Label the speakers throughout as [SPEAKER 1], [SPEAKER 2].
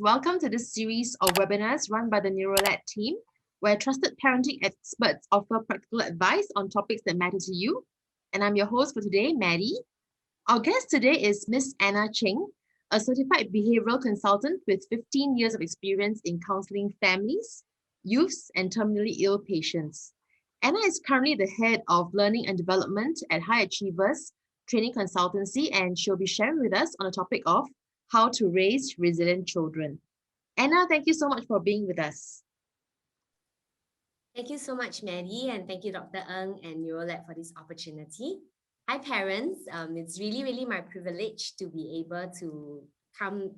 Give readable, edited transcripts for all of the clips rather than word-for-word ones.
[SPEAKER 1] welcome to this series of webinars run by the NeuroLAT team, where trusted parenting experts offer practical advice on topics that matter to you. And I'm your host for today, Maddie. Our guest today is Miss Anna Cheng, a certified behavioral consultant with 15 years of experience in counseling families, youths, and terminally ill patients. Anna is currently the head of learning and development at High Achievers Training Consultancy, and she'll be sharing with us on the topic of how to raise resilient children. Anna, thank you so much for being with us.
[SPEAKER 2] Thank you so much, Maddie, and thank you, Dr. Ng and NeuroLAT for this opportunity. Hi, parents. It's really my privilege to be able to come,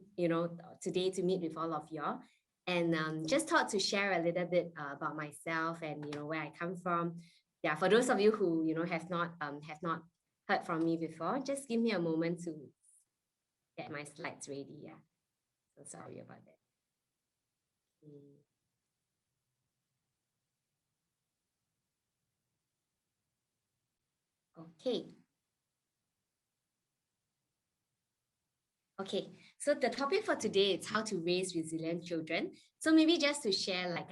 [SPEAKER 2] today to meet with all of y'all, and just thought to share a little bit about myself and where I come from. Yeah, for those of you who have not heard from me before, just give me a moment to get my slides ready. Yeah, so sorry about that. Okay, so the topic for today is how to raise resilient children. So maybe just to share, like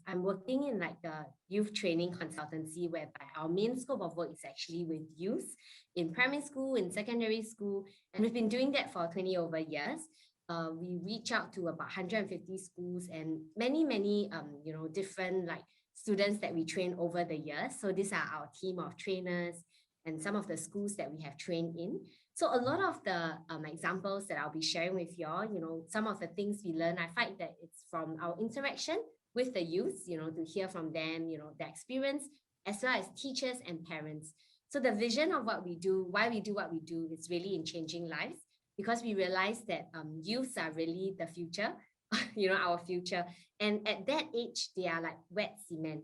[SPEAKER 2] I'm working in like a youth training consultancy whereby our main scope of work is actually with youth in primary school, in secondary school, and we've been doing that for 20 over years. We reach out to about 150 schools and many different like students that we train over the years. So these are our team of trainers and some of the schools that we have trained in. So a lot of the examples that I'll be sharing with y'all, some of the things we learn, I find that it's from our interaction with the youth, to hear from them, their experience, as well as teachers and parents. So the vision of what we do, why we do what we do, is really in changing lives, because we realize that youths are really the future, our future. And at that age, they are like wet cement.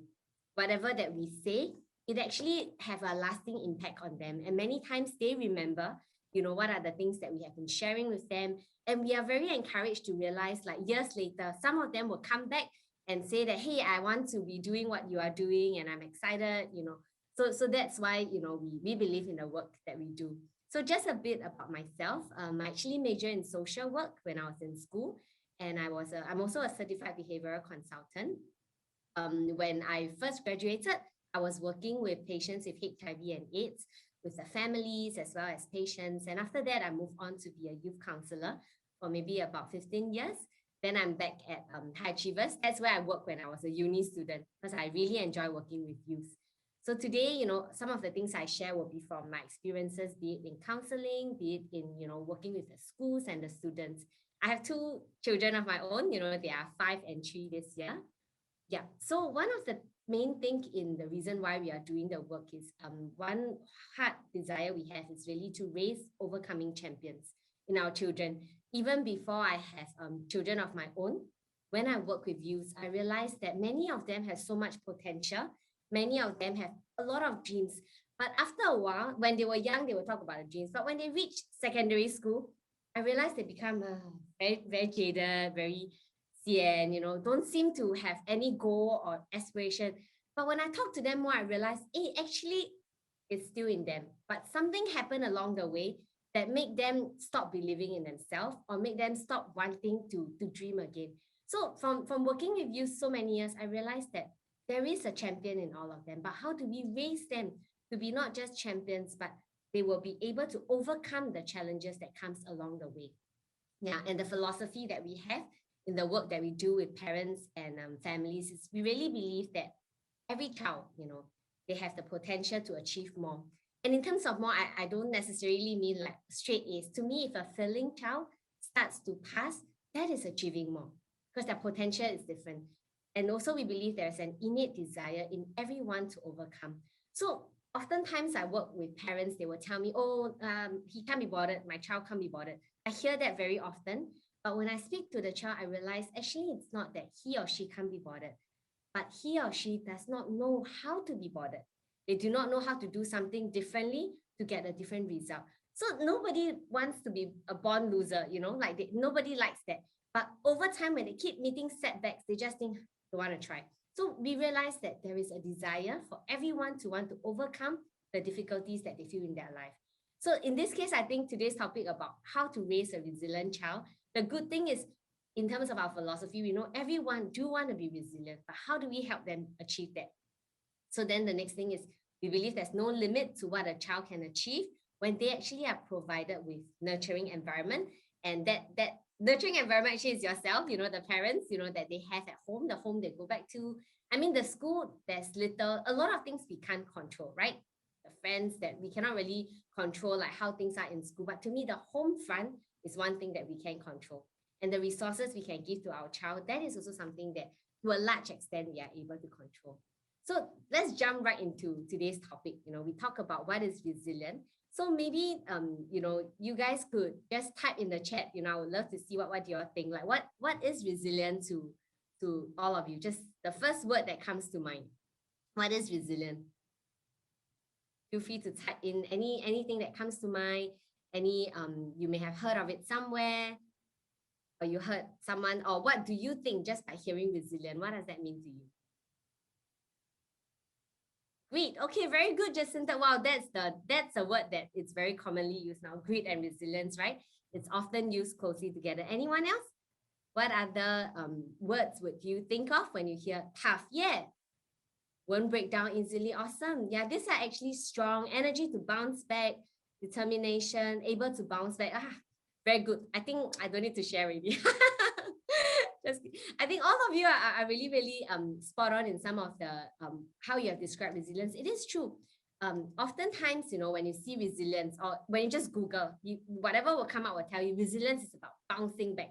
[SPEAKER 2] Whatever that we say, it actually have a lasting impact on them. And many times they remember, what are the things that we have been sharing with them. And we are very encouraged to realize, like years later, some of them will come back and say that, hey, I want to be doing what you are doing and I'm excited, So that's why, we believe in the work that we do. So just a bit about myself. I actually majored in social work when I was in school. And I'm also a certified behavioral consultant. When I first graduated, I was working with patients with HIV and AIDS, with the families as well as patients. And after that, I moved on to be a youth counselor for maybe about 15 years. Then I'm back at High Achievers. That's where I worked when I was a uni student, because I really enjoy working with youth. So today, some of the things I share will be from my experiences, be it in counseling, be it in, working with the schools and the students. I have two children of my own, they are 5 and 3 this year. Yeah, so one of the main thing in the reason why we are doing the work is one heart desire we have is really to raise overcoming champions in our children. Even before I have children of my own, when I work with youth, I realized that many of them have so much potential. Many of them have a lot of dreams. But after a while, when they were young, they would talk about the dreams. But when they reach secondary school, I realized they become very jaded, very and don't seem to have any goal or aspiration. But when I talk to them more, I realize, hey, actually it's still in them, but something happened along the way that make them stop believing in themselves or make them stop wanting to dream again. So from working with you so many years, I realized that there is a champion in all of them, but how do we raise them to be not just champions, but they will be able to overcome the challenges that comes along the way. Yeah, and the philosophy that we have in the work that we do with parents and families is we really believe that every child, they have the potential to achieve more. And in terms of more, I don't necessarily mean like straight A's. To me, if a failing child starts to pass, that is achieving more, because their potential is different. And also we believe there's an innate desire in everyone to overcome. So oftentimes I work with parents, they will tell me, oh, he can't be bothered, my child can't be bothered. I hear that very often. But when I speak to the child, I realize actually it's not that he or she can't be bothered, but he or she does not know how to be bothered. They do not know how to do something differently to get a different result. So nobody wants to be a born loser, nobody likes that. But over time, when they keep meeting setbacks, they just think they want to try. So we realize that there is a desire for everyone to want to overcome the difficulties that they feel in their life. So in this case, I think today's topic about how to raise a resilient child, the good thing is in terms of our philosophy, we know everyone do want to be resilient, but how do we help them achieve that? So then the next thing is, we believe there's no limit to what a child can achieve when they actually are provided with nurturing environment. And that nurturing environment actually is yourself, the parents, that they have at home, the home they go back to. I mean, the school, there's a lot of things we can't control, right? The friends that we cannot really control, like how things are in school. But to me, the home front is one thing that we can control. And the resources we can give to our child, that is also something that to a large extent we are able to control. So let's jump right into today's topic. We talk about what is resilient. So maybe, you guys could just type in the chat. I would love to see what you all think. Like, what is resilient to all of you? Just the first word that comes to mind. What is resilient? Feel free to type in anything that comes to mind. You may have heard of it somewhere, or you heard someone, or what do you think just by hearing resilient? What does that mean to you? Grit. Okay, very good, Jacinta. Wow, that's a word that it's very commonly used now. Grit and resilience, right? It's often used closely together. Anyone else? What other words would you think of when you hear tough? Yeah. Won't break down easily. Awesome. Yeah, these are actually strong, energy to bounce back, determination, able to bounce back. Very good. I think I don't need to share already. I think all of you are really, really spot on in some of the how you have described resilience. It is true. Oftentimes, when you see resilience, or when you just Google, whatever will come out will tell you resilience is about bouncing back.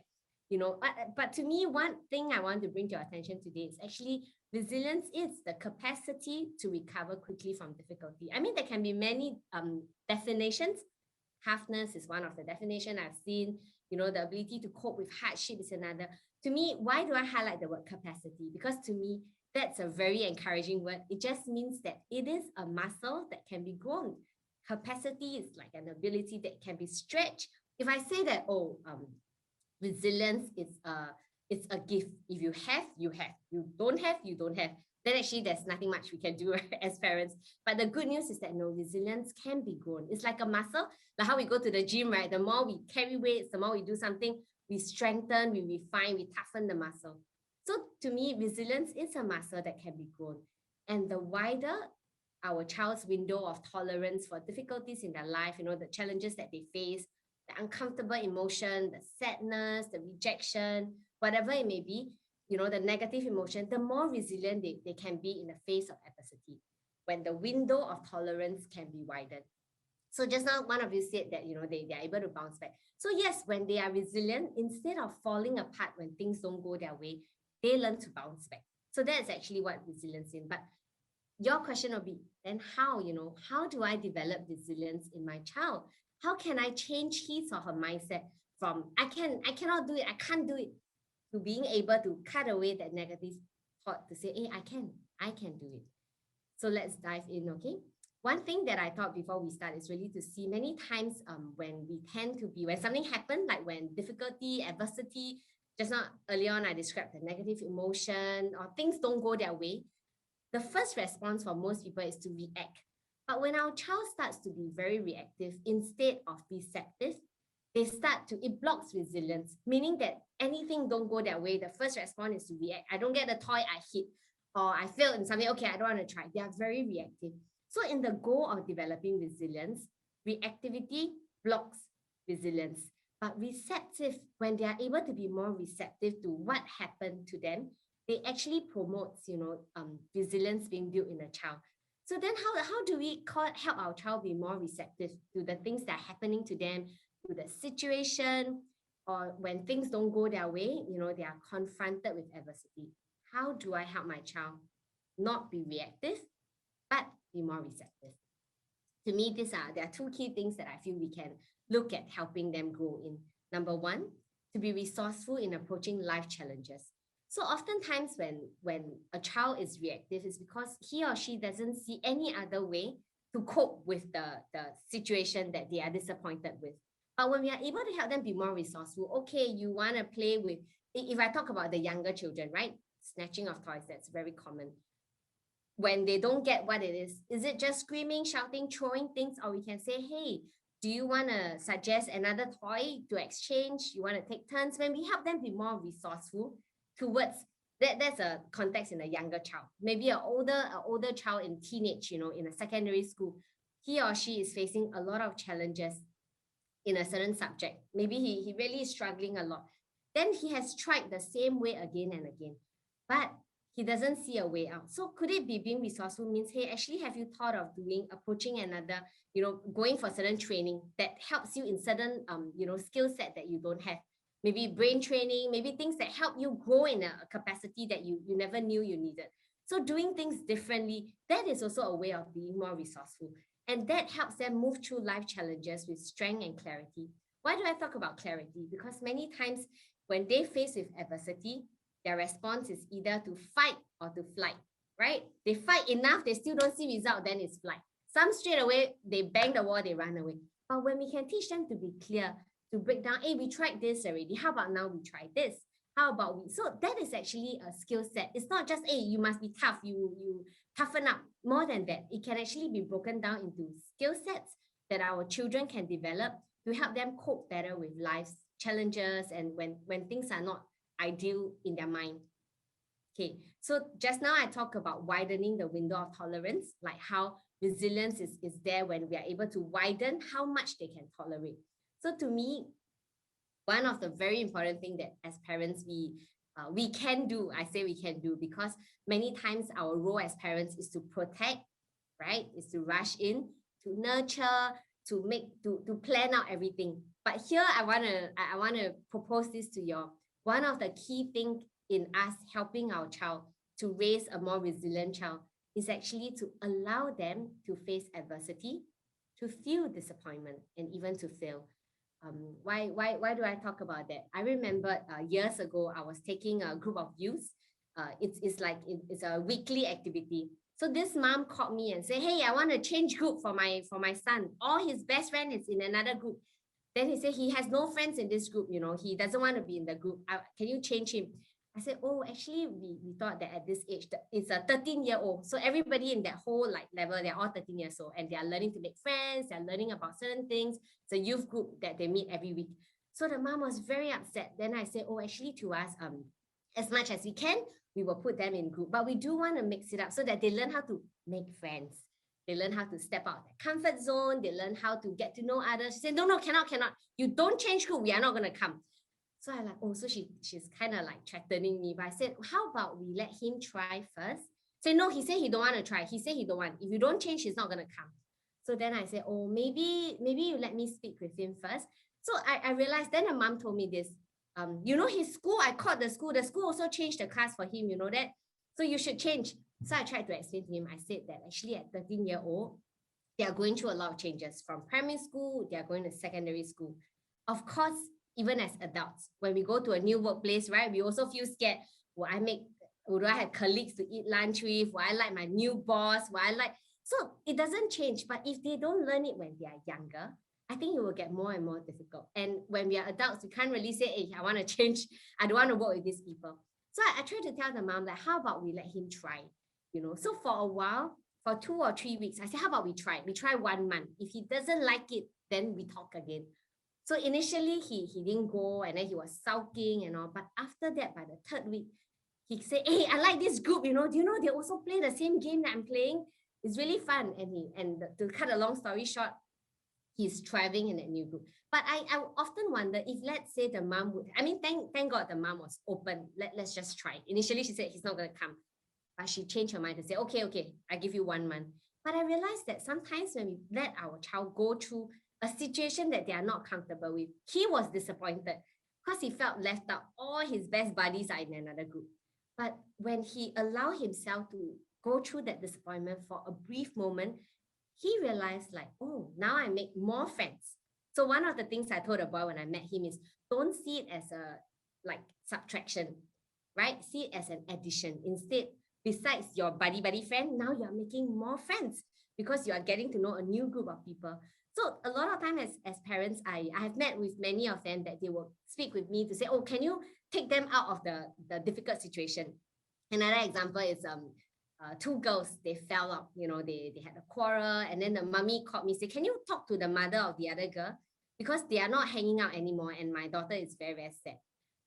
[SPEAKER 2] But to me, one thing I want to bring to your attention today is actually resilience is the capacity to recover quickly from difficulty. I mean, there can be many definitions. Toughness is one of the definitions I've seen. The ability to cope with hardship is another. To me, why do I highlight the word capacity? Because to me, that's a very encouraging word. It just means that it is a muscle that can be grown. Capacity is like an ability that can be stretched. If I say that, resilience is it's a gift. If you have, you have. You don't have, you don't have. Then actually there's nothing much we can do as parents. But the good news is that resilience can be grown. It's like a muscle, like how we go to the gym, right? The more we carry weights, the more we do something, we strengthen, we refine, we toughen the muscle. So to me, resilience is a muscle that can be grown. And the wider our child's window of tolerance for difficulties in their life, the challenges that they face, the uncomfortable emotion, the sadness, the rejection, whatever it may be, the negative emotion, the more resilient they can be in the face of adversity, when the window of tolerance can be widened. So just now, one of you said that, they are able to bounce back. So yes, when they are resilient, instead of falling apart when things don't go their way, they learn to bounce back. So that's actually what resilience is. But your question will be, then how, how do I develop resilience in my child? How can I change his or her mindset from, I cannot do it, I can't do it, to being able to cut away that negative thought to say, hey, I can do it. So let's dive in, okay? One thing that I thought before we start is really to see many times when something happens, like when difficulty, adversity, just now earlier on I described the negative emotion or things don't go their way, the first response for most people is to react. But when our child starts to be very reactive instead of receptive, it blocks resilience, meaning that anything don't go their way, the first response is to react. I don't get the toy, I hit, or I failed in something, okay, I don't want to try. They are very reactive. So in the goal of developing resilience, reactivity blocks resilience. But receptive, when they are able to be more receptive to what happened to them, they actually promotes, resilience being built in a child. So then how do we help our child be more receptive to the things that are happening to them, to the situation, or when things don't go their way, they are confronted with adversity? How do I help my child not be reactive, but be more receptive? To me, there are two key things that I feel we can look at helping them grow in. Number one, to be resourceful in approaching life challenges. So oftentimes when a child is reactive, it's because he or she doesn't see any other way to cope with the situation that they are disappointed with. But when we are able to help them be more resourceful, okay, you want to play with, if I talk about the younger children, right? Snatching of toys, that's very common. When they don't get what it is it just screaming, shouting, throwing things? Or we can say, hey, Do you want to suggest another toy to exchange? You want to take turns? When we help them be more resourceful towards that, that's a context in a younger child. Maybe an older child in teenage, in a secondary school, he or she is facing a lot of challenges in a certain subject. Maybe he really is struggling a lot. Then he has tried the same way again and again, but he doesn't see a way out. So could it be being resourceful means, hey, actually, have you thought of approaching another, going for certain training that helps you in certain, skill set that you don't have? Maybe brain training, maybe things that help you grow in a capacity that you never knew you needed. So doing things differently, that is also a way of being more resourceful. And that helps them move through life challenges with strength and clarity. Why do I talk about clarity? Because many times when they face with adversity, their response is either to fight or to flight, right? They fight enough, they still don't see result, then it's flight. Some straight away, they bang the wall, they run away. But when we can teach them to be clear, to break down, hey, we tried this already. How about now we try this? How about we? So that is actually a skill set. It's not just, hey, you must be tough, you toughen up. More than that, it can actually be broken down into skill sets that our children can develop to help them cope better with life's challenges and when things are not ideal in their mind. Okay, so just now I talked about widening the window of tolerance, like how resilience is there when we are able to widen how much they can tolerate. So to me, one of the very important things that as parents we can do, I say we can do, because many times our role as parents is to protect, right? Is to rush in, to nurture, to plan out everything. But here I wanna propose this to you all. One of the key things in us helping our child to raise a more resilient child is actually to allow them to face adversity, to feel disappointment, and even to fail. Why do I talk about that? I remember years ago, I was taking a group of youths. It's a weekly activity. So this mom called me and said, hey, I want to change group for my son. All his best friend is in another group. Then he said he has no friends in this group, he doesn't want to be in the group. Can you change him? I said, oh, actually, we thought that at this age, it's a 13-year-old. So everybody in that whole level, they're all 13 years old and they're learning to make friends. They're learning about certain things. It's a youth group that they meet every week. So the mom was very upset. Then I said, oh, actually to us, as much as we can, we will put them in group. But we do want to mix it up so that they learn how to make friends. They learn how to step out their comfort zone. They learn how to get to know others. She said, no, cannot. You don't change group. We are not going to come. So I so she's kind of threatening me. But I said, how about we let him try first? So no, he said he don't want to try. He said he don't want. If you don't change, he's not going to come. So then I said, oh, maybe you let me speak with him first. So I realized, then the mom told me this. His school, I called the school. The school also changed the class for him, that. So you should change. So I tried to explain to him. I said that actually at 13-year-old, they are going through a lot of changes. From primary school, they are going to secondary school. Of course, even as adults, when we go to a new workplace, right, we also feel scared. Do I have colleagues to eat lunch with? Will I like my new boss? So it doesn't change. But if they don't learn it when they are younger, I think it will get more and more difficult. And when we are adults, we can't really say, hey, I want to change. I don't want to work with these people. So I tried to tell the mom, how about we let him try? So for a while, for 2 or 3 weeks, I said, how about we try? We try 1 month. If he doesn't like it, then we talk again. So initially, he didn't go, and then he was sulking and all. But after that, by the 3rd week, he said, hey, I like this group, do you know they also play the same game that I'm playing? It's really fun. And to cut a long story short, he's thriving in that new group. But I often wonder if, let's say the mom would, thank God the mom was open. Let's just try. Initially, she said he's not going to come. But she changed her mind to say, okay, I give you 1 month. But I realized that sometimes when we let our child go through a situation that they are not comfortable with, he was disappointed because he felt left out. All his best buddies are in another group. But when he allowed himself to go through that disappointment for a brief moment, he realized oh, now I make more friends. So one of the things I told the boy when I met him is, don't see it as a subtraction, right? See it as an addition. Instead, besides your buddy friend, now you're making more friends because you are getting to know a new group of people. So a lot of times as parents, I have met with many of them that they will speak with me to say, oh, can you take them out of the difficult situation? Another example is two girls, they fell out, they had a quarrel, and then the mummy called me, say, can you talk to the mother of the other girl? Because they are not hanging out anymore, and my daughter is very, very sad.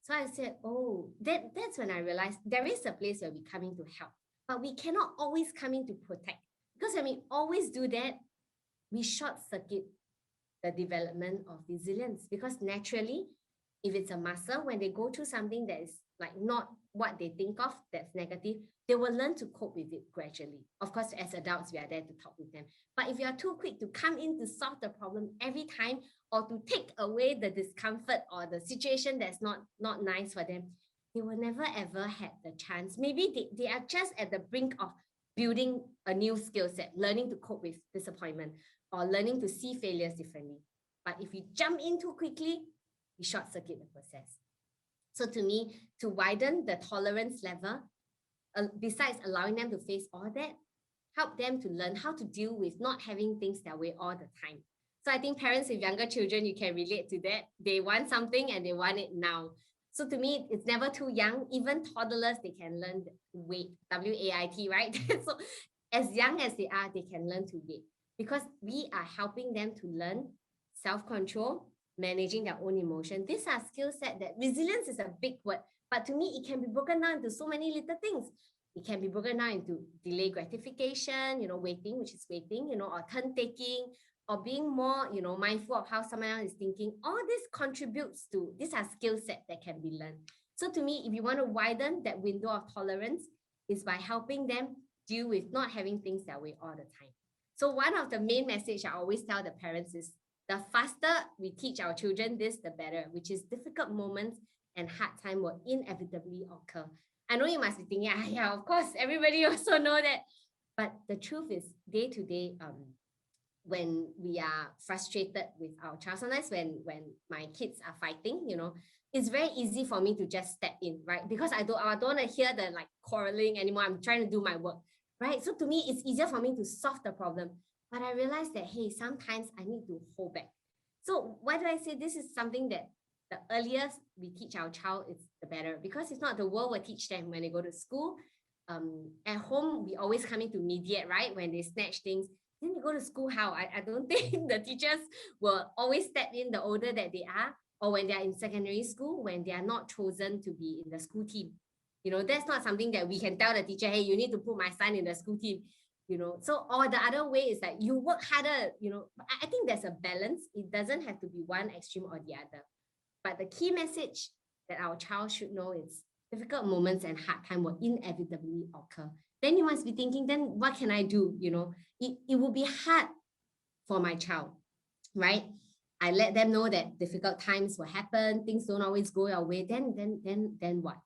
[SPEAKER 2] So I said, oh, that's when I realized there is a place where we come in to help, but we cannot always come in to protect. Because when we always do that, we short circuit the development of resilience. Because naturally, if it's a muscle, when they go through something that is like not what they think of, that's negative, they will learn to cope with it gradually. Of course, as adults, we are there to talk with them. But if you are too quick to come in to solve the problem every time, or to take away the discomfort or the situation that's not nice for them, they will never ever have the chance. Maybe they are just at the brink of building a new skill set, learning to cope with disappointment, or learning to see failures differently. But if we jump in too quickly, we short circuit the process. So to me, to widen the tolerance level, besides allowing them to face all that, help them to learn how to deal with not having things their way all the time. So I think parents with younger children, you can relate to that. They want something and they want it now. So to me, it's never too young. Even toddlers, they can learn to wait, W-A-I-T, right? So as young as they are, they can learn to wait, because we are helping them to learn self-control, managing their own emotion. These are skill set that resilience is a big word, but to me, it can be broken down into so many little things. It can be broken down into delay gratification, waiting, which is waiting, or turn taking, or being more, mindful of how someone else is thinking. All this contributes to, these are skill sets that can be learned. So to me, if you want to widen that window of tolerance, is by helping them deal with not having things their way all the time. So one of the main message I always tell the parents is, the faster we teach our children this, the better, which is difficult moments and hard time will inevitably occur. I know you must be thinking, yeah, of course, everybody also know that. But the truth is, day to day, when we are frustrated with our child, sometimes when my kids are fighting, it's very easy for me to just step in, right? Because I don't want to hear the like quarreling anymore. I'm trying to do my work, right? So to me, it's easier for me to solve the problem. But I realized that, hey, sometimes I need to hold back. So why do I say this is something that the earlier we teach our child, it's the better? Because if not, the world will teach them when they go to school. At home, we always come in to mediate, right? When they snatch things. Then they go to school, how? I don't think the teachers will always step in the older that they are, or when they are in secondary school, when they are not chosen to be in the school team. That's not something that we can tell the teacher, hey, you need to put my son in the school team. So, or the other way is that you work harder, I think there's a balance. It doesn't have to be one extreme or the other. But the key message that our child should know is difficult moments and hard time will inevitably occur. Then you must be thinking, then what can I do? It will be hard for my child, right? I let them know that difficult times will happen, things don't always go your way, then what?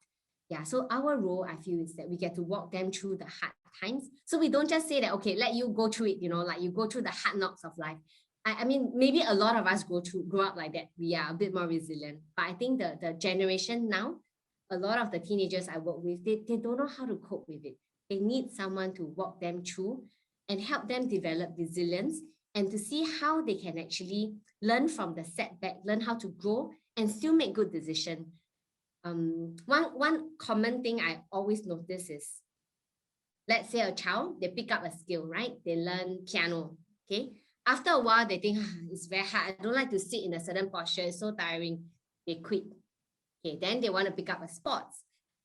[SPEAKER 2] Yeah, so our role, I feel, is that we get to walk them through the hard times. So we don't just say that, okay, let you go through it, like you go through the hard knocks of life. I mean, maybe a lot of us grow up like that. We are a bit more resilient. But I think the generation now, a lot of the teenagers I work with, they don't know how to cope with it. They need someone to walk them through and help them develop resilience, and to see how they can actually learn from the setback, learn how to grow and still make good decisions. One common thing I always notice is, let's say a child, they pick up a skill, right? They learn piano, okay? After a while, they think, it's very hard. I don't like to sit in a certain posture. It's so tiring. They quit. Okay, then they want to pick up a sports.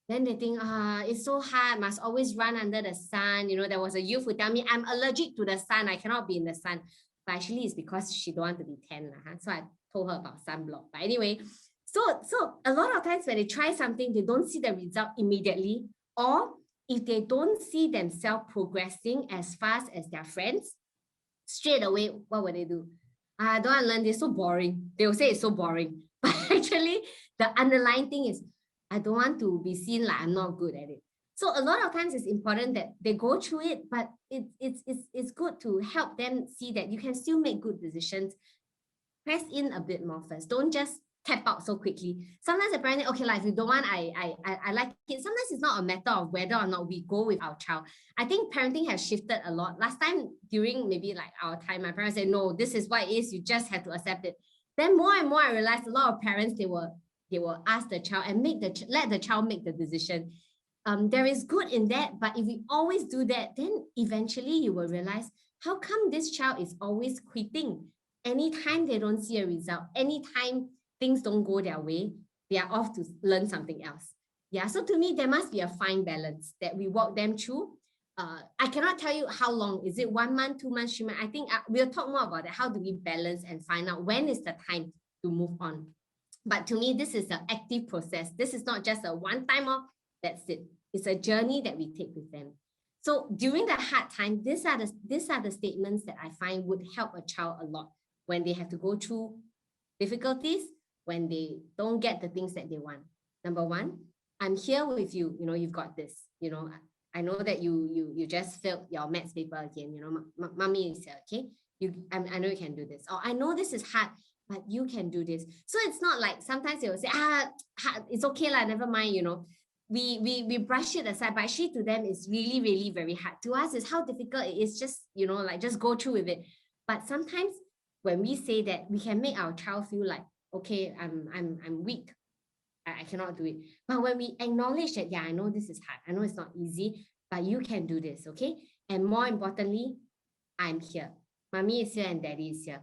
[SPEAKER 2] Then they think, it's so hard. Must always run under the sun. There was a youth who tell me, I'm allergic to the sun. I cannot be in the sun. But actually, it's because she don't want to be tan. So I told her about sunblock. But anyway, so a lot of times when they try something, they don't see the result immediately. Or if they don't see themselves progressing as fast as their friends, straight away, what will they do? I don't want to learn this, so boring. They will say it's so boring. But actually, the underlying thing is, I don't want to be seen like I'm not good at it. So a lot of times it's important that they go through it, but it's good to help them see that you can still make good decisions. Press in a bit more first. Don't just tap out so quickly. Sometimes apparently, okay, like if you don't want, I like it. Sometimes it's not a matter of whether or not we go with our child. I think parenting has shifted a lot. Last time, during maybe like our time, my parents said, no, this is what it is. You just have to accept it. Then more and more, I realized a lot of parents, they will ask the child and let the child make the decision. there is good in that, but if we always do that, then eventually you will realize, how come this child is always quitting? Anytime they don't see a result, anytime things don't go their way, they are off to learn something else. Yeah, so to me, there must be a fine balance that we walk them through. I cannot tell you how long. Is it 1 month, 2 months, 3 months? I think we'll talk more about that. How do we balance and find out when is the time to move on? But to me, this is an active process. This is not just a one-time off. That's it. It's a journey that we take with them. So during the hard time, these are the statements that I find would help a child a lot when they have to go through difficulties, when they don't get the things that they want. Number one, I'm here with you. You know, you've got this. You know, I know that you just failed your maths paper again. You know, mommy is here. Okay, I know you can do this. Or I know this is hard, but you can do this. So it's not like sometimes they will say, it's okay lah, never mind. You know, we brush it aside, but actually to them it's really, really very hard. To us, it's how difficult it is. Just, you know, like just go through with it. But sometimes when we say that, we can make our child feel like, okay, I'm weak. I cannot do it. But when we acknowledge that, yeah, I know this is hard. I know it's not easy, but you can do this, okay? And more importantly, I'm here. Mommy is here and daddy is here.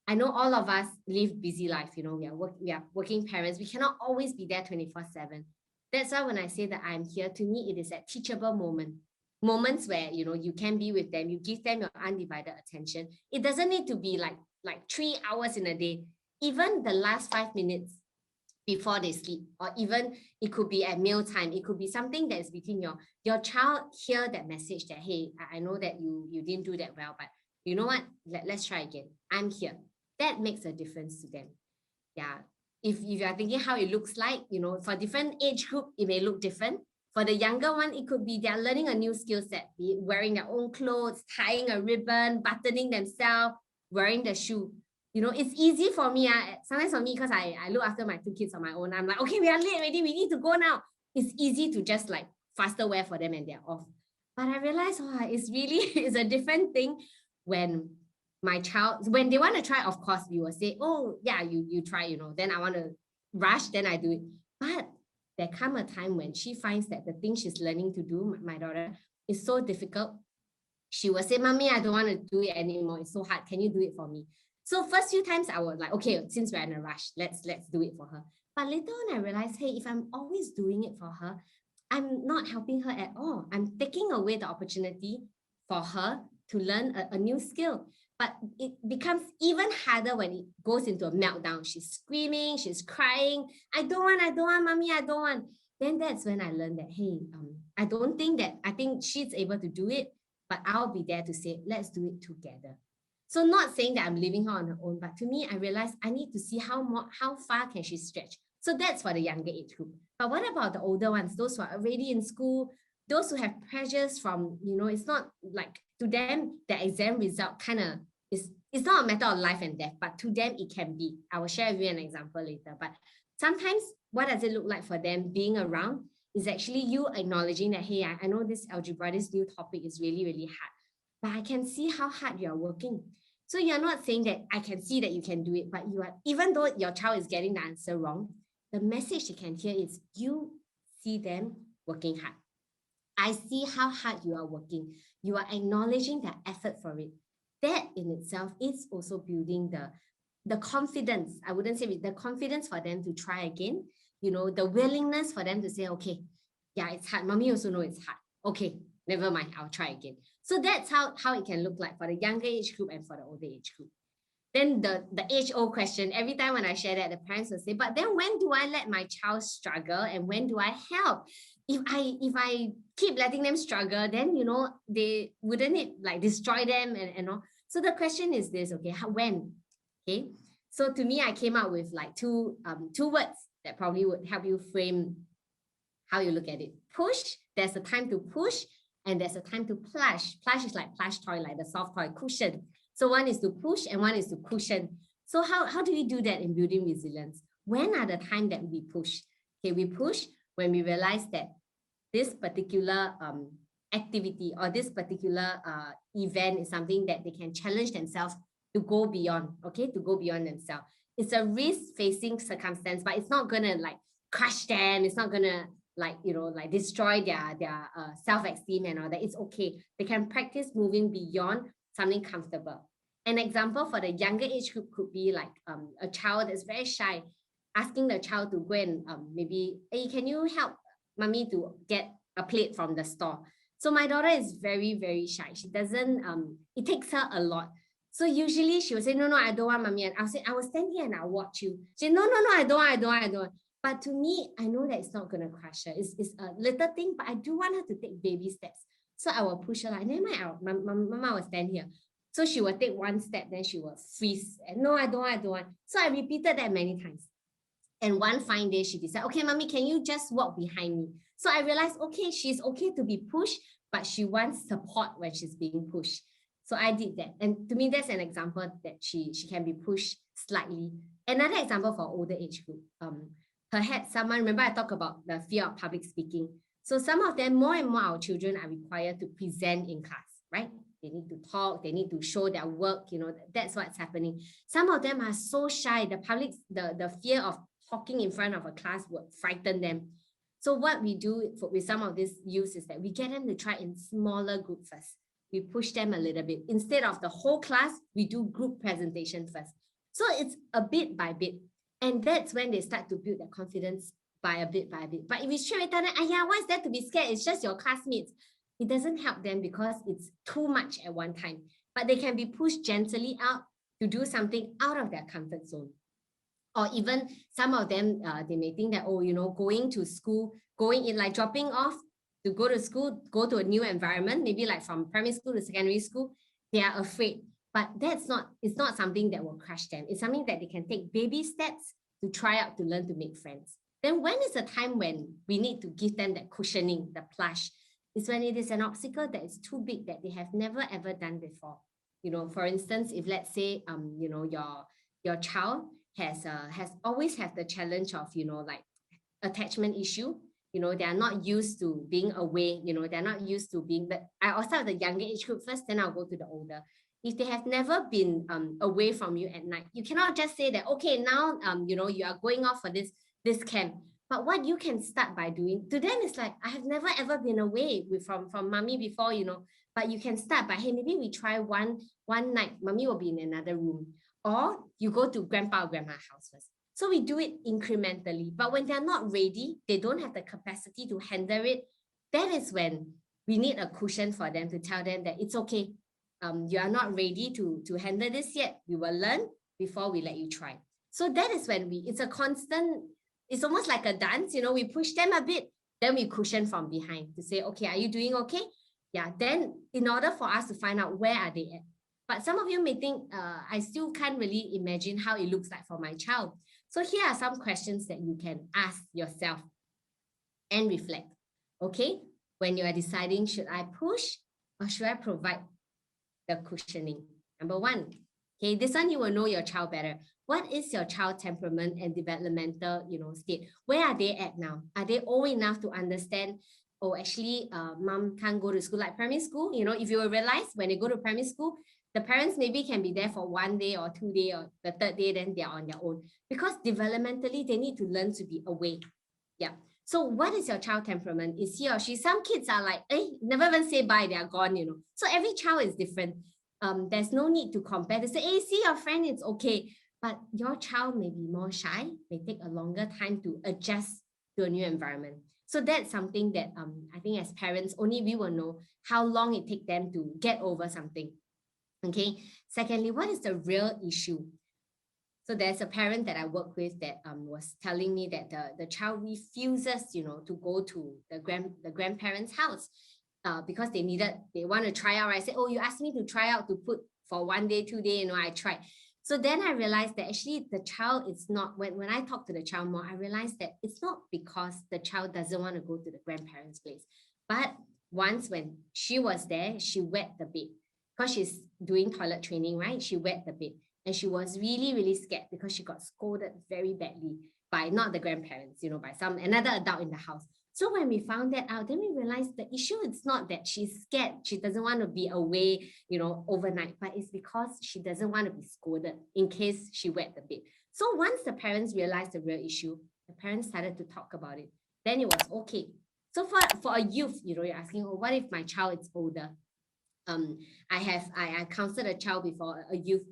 [SPEAKER 2] I know all of us live busy life. You know, we are working parents. We cannot always be there 24/7. That's why when I say that I'm here, to me, it is a teachable moment. Moments where, you know, you can be with them, you give them your undivided attention. It doesn't need to be like 3 hours in a day. Even the last 5 minutes before they sleep, or even it could be at mealtime. It could be something that is between your child hear that message that, hey, I know that you didn't do that well, but you know what? Let's try again. I'm here. That makes a difference to them. Yeah. If you are thinking how it looks like, you know, for different age group, it may look different. For the younger one, it could be they're learning a new skill set, be it wearing their own clothes, tying a ribbon, buttoning themselves, wearing the shoe. You know, it's easy for me. Sometimes for me, because I look after my 2 kids on my own, I'm like, okay, we are late already. We need to go now. It's easy to just like faster wear for them and they're off. But I realized, it's really, it's a different thing when my child, when they want to try, of course, we will say, oh, yeah, you try, you know, then I want to rush, then I do it. But there come a time when she finds that the thing she's learning to do, my daughter, is so difficult. She will say, Mommy, I don't want to do it anymore. It's so hard. Can you do it for me? So first few times I was like, okay, since we're in a rush, let's do it for her. But later on I realized, hey, if I'm always doing it for her, I'm not helping her at all. I'm taking away the opportunity for her to learn a new skill. But it becomes even harder when it goes into a meltdown. She's screaming, she's crying. I don't want, Mommy, I don't want. Then that's when I learned that, hey, I think she's able to do it, but I'll be there to say, let's do it together. So not saying that I'm leaving her on her own, but to me, I realized I need to see how far can she stretch. So that's for the younger age group. But what about the older ones, those who are already in school, those who have pressures from, you know, it's not like to them, the exam result kind of it's not a matter of life and death, but to them it can be. I will share with you an example later. But sometimes what does it look like for them being around is actually you acknowledging that, hey, I know this algebra, this new topic is really, really hard, but I can see how hard you are working. So you're not saying that I can see that you can do it, but you are, even though your child is getting the answer wrong, the message they can hear is you see them working hard. I see how hard you are working. You are acknowledging their effort for it. That in itself is also building the confidence. I wouldn't say the confidence for them to try again. You know, the willingness for them to say, okay, yeah, it's hard. Mommy also know it's hard. Okay, never mind, I'll try again. So that's how it can look like for the younger age group and for the older age group. Then the age-old question, every time when I share that, the parents will say, but then when do I let my child struggle and when do I help? If I keep letting them struggle, then, you know, they wouldn't it like destroy them and all. So the question is this, okay, when? Okay, so to me, I came up with like two words that probably would help you frame how you look at it. Push, there's a time to push, and there's a time to plush. Plush is like plush toy, like the soft toy cushion. So one is to push and one is to cushion. So how do we do that in building resilience? When are the time that we push? Okay, we push when we realize that this particular activity or this particular event is something that they can challenge themselves to go beyond, okay, to go beyond themselves. It's a risk-facing circumstance, but it's not going to like crush them. It's not going to like destroy their self-esteem and all that. It's okay. They can practice moving beyond something comfortable. An example for the younger age group could be like a child that's very shy, asking the child to go and maybe, hey, can you help mommy to get a plate from the store? So my daughter is very, very shy. She doesn't, it takes her a lot. So usually she will say, no, I don't want, mommy. And I'll say, I will stand here and I'll watch you. She say, no, I don't want. But to me, I know that it's not going to crush her. It's a little thing, but I do want her to take baby steps. So I will push her like, never mind, mama will stand here. So she will take one step, then she will freeze. And no, I don't want. So I repeated that many times. And one fine day, she decided, okay, mommy, can you just walk behind me? So I realized, okay, she's okay to be pushed, but she wants support when she's being pushed. So I did that. And to me, that's an example that she can be pushed slightly. Another example for older age group. Perhaps someone, remember I talked about the fear of public speaking. So some of them, more and more our children are required to present in class, right? They need to talk, they need to show their work, that's what's happening. Some of them are so shy, the fear of talking in front of a class would frighten them. So what we do with some of these youths is that we get them to try in smaller group first. We push them a little bit. Instead of the whole class, we do group presentation first. So it's a bit by bit. And that's when they start to build their confidence by a bit by bit. But if we straight away tell them, why is there to be scared? It's just your classmates. It doesn't help them because it's too much at one time. But they can be pushed gently out to do something out of their comfort zone. Or even some of them, they may think that, going to school, going in like dropping off to go to school, go to a new environment, maybe like from primary school to secondary school, they are afraid. But it's not something that will crush them. It's something that they can take baby steps to try out to learn to make friends. Then when is the time when we need to give them that cushioning, the plush? It's when it is an obstacle that is too big that they have never ever done before. For instance, if let's say your child has always had the challenge of like attachment issue. They are not used to being away. They're not used to being. But I'll start with the younger age group first, then I'll go to the older. If they have never been away from you at night, you cannot just say that, okay, now you are going off for this camp. But what you can start by doing to them is like, I have never ever been away from mommy before, but you can start by, hey, maybe we try one night, mommy will be in another room, or you go to grandpa or grandma's house first. So we do it incrementally. But when they're not ready, they don't have the capacity to handle it, that is when we need a cushion for them to tell them that it's okay. You are not ready to handle this yet. We will learn before we let you try. So that is when it's a constant, it's almost like a dance, we push them a bit, then we cushion from behind to say, okay, are you doing okay? Yeah, then in order for us to find out where are they at. But some of you may think, I still can't really imagine how it looks like for my child. So here are some questions that you can ask yourself and reflect. Okay, when you are deciding, should I push or should I provide the cushioning? Number one, okay, this one you will know your child better. What is your child temperament and developmental, state? Where are they at now? Are they old enough to understand, oh, actually, mom can't go to school like primary school? If you will realize when they go to primary school, the parents maybe can be there for 1 day or 2 days or the third day, then they're on their own. Because developmentally, they need to learn to be away. Yeah. So what is your child temperament? Is he or she? Some kids are like, never even say bye, they're gone, So every child is different. There's no need to compare to say, see your friend, it's okay. But your child may be more shy, may take a longer time to adjust to a new environment. So that's something that I think as parents, only we will know how long it takes them to get over something. Okay. Secondly, what is the real issue? So there's a parent that I work with that was telling me that the child refuses, to go to the grandparents' house because they want to try out. I said, oh, you asked me to try out to put for 1 day, 2 days, I tried. So then I realized that actually the child is not, when I talk to the child more, I realized that it's not because the child doesn't want to go to the grandparents' place. But once when she was there, she wet the bed because she's doing toilet training, right? She wet the bed. And she was really, really scared because she got scolded very badly by not the grandparents, by another adult in the house. So when we found that out, then we realized the issue is not that she's scared, she doesn't want to be away, overnight, but it's because she doesn't want to be scolded in case she wet the bed. So once the parents realized the real issue, the parents started to talk about it. then it was okay. So for a youth, you know, you're asking, oh, what if my child is older? I counseled a child before, a youth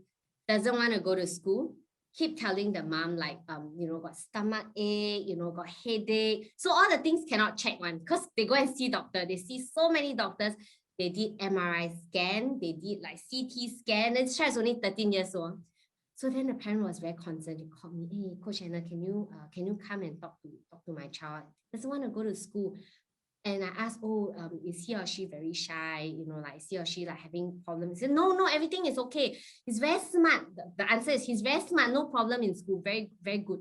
[SPEAKER 2] doesn't want to go to school, keep telling the mom like, you know, got stomach ache, you know, got headache. So all the things cannot check one because they go and see doctor. They see so many doctors. They did MRI scan, they did like CT scan. And this child is only 13 years old. So then the parent was very concerned. He called me, hey, Coach Anna, can you come and talk to my child? Doesn't want to go to school. And I asked, oh, is he or she very shy? You know, like, is he or she like having problems? He said, no, everything is okay. He's very smart. The answer is he's very smart, no problem in school, very, very good.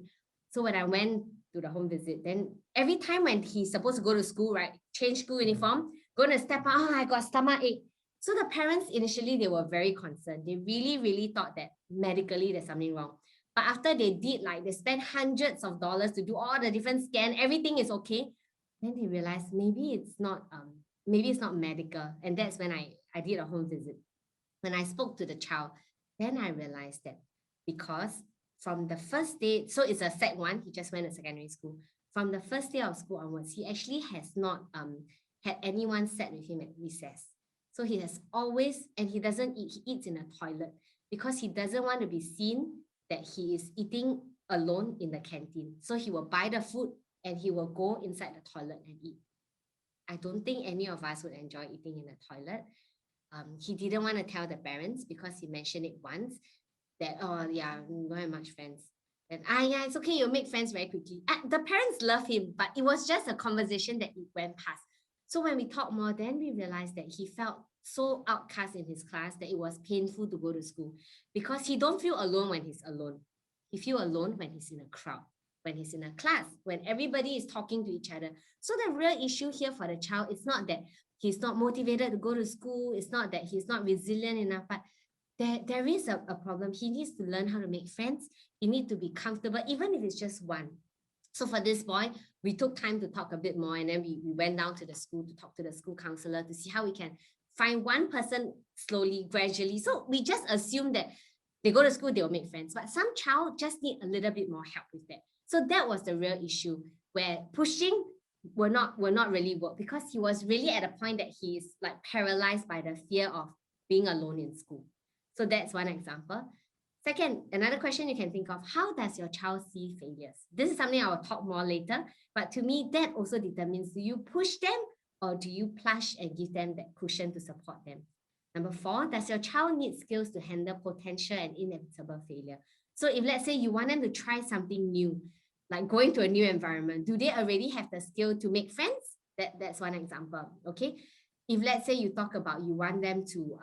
[SPEAKER 2] So when I went to the home visit, then every time when he's supposed to go to school, right, change school uniform, going to step out, oh, I got stomach ache. So the parents, initially, they were very concerned. They really, really thought that medically there's something wrong. But after they did, like, they spent hundreds of dollars to do all the different scan, everything is okay. Then they realized maybe it's not medical. And that's when I did a home visit. When I spoke to the child, then I realized that because from the first day, so it's a Sec 1, he just went to secondary school. From the first day of school onwards, he actually has not had anyone sat with him at recess. So he has always, and he doesn't eat, he eats in a toilet because he doesn't want to be seen that he is eating alone in the canteen. So he will buy the food and he will go inside the toilet and eat. I don't think any of us would enjoy eating in the toilet. He didn't want to tell the parents because he mentioned it once that, oh yeah, we don't have much friends. And yeah, it's okay, you'll make friends very quickly. The parents love him, but it was just a conversation that it went past. So when we talked more, then we realized that he felt so outcast in his class that it was painful to go to school because he don't feel alone when he's alone. He feels alone when he's in a crowd, when he's in a class, when everybody is talking to each other. So the real issue here for the child, it's not that he's not motivated to go to school. It's not that he's not resilient enough, but there is a problem. He needs to learn how to make friends. He needs to be comfortable, even if it's just one. So for this boy, we took time to talk a bit more, and then we went down to the school to talk to the school counselor to see how we can find one person slowly, gradually. So we just assume that they go to school, they'll make friends, but some child just need a little bit more help with that. So that was the real issue where pushing will not really work because he was really at a point that he is like paralyzed by the fear of being alone in school. So that's one example. Second, another question you can think of, how does your child see failures? This is something I will talk more later, but to me, that also determines, do you push them or do you plush and give them that cushion to support them? Number 4, does your child need skills to handle potential and inevitable failure? So if let's say you want them to try something new, like going to a new environment, do they already have the skill to make friends? That's one example, okay? If let's say you talk about you want them to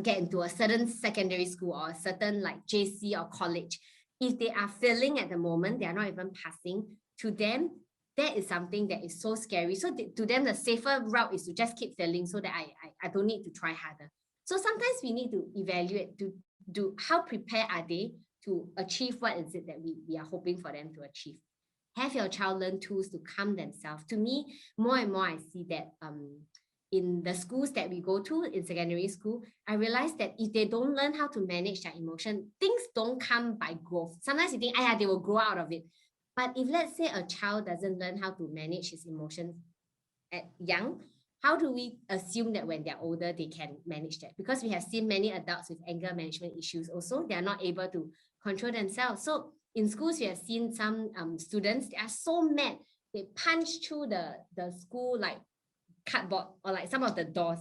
[SPEAKER 2] get into a certain secondary school or a certain like JC or college, if they are failing at the moment, they are not even passing, to them, that is something that is so scary. So to them, the safer route is to just keep failing so that I don't need to try harder. So sometimes we need to evaluate, to do how prepared are they to achieve what is it that we are hoping for them to achieve. Have your child learn tools to calm themselves. To me, more and more I see that in the schools that we go to in secondary school, I realized that if they don't learn how to manage their emotion, things don't come by growth. Sometimes you think, they will grow out of it. But if let's say a child doesn't learn how to manage his emotions at young, how do we assume that when they're older, they can manage that? Because we have seen many adults with anger management issues also, they are not able to control themselves. So in schools, we have seen some students, they are so mad, they punch through the school like cardboard or like some of the doors.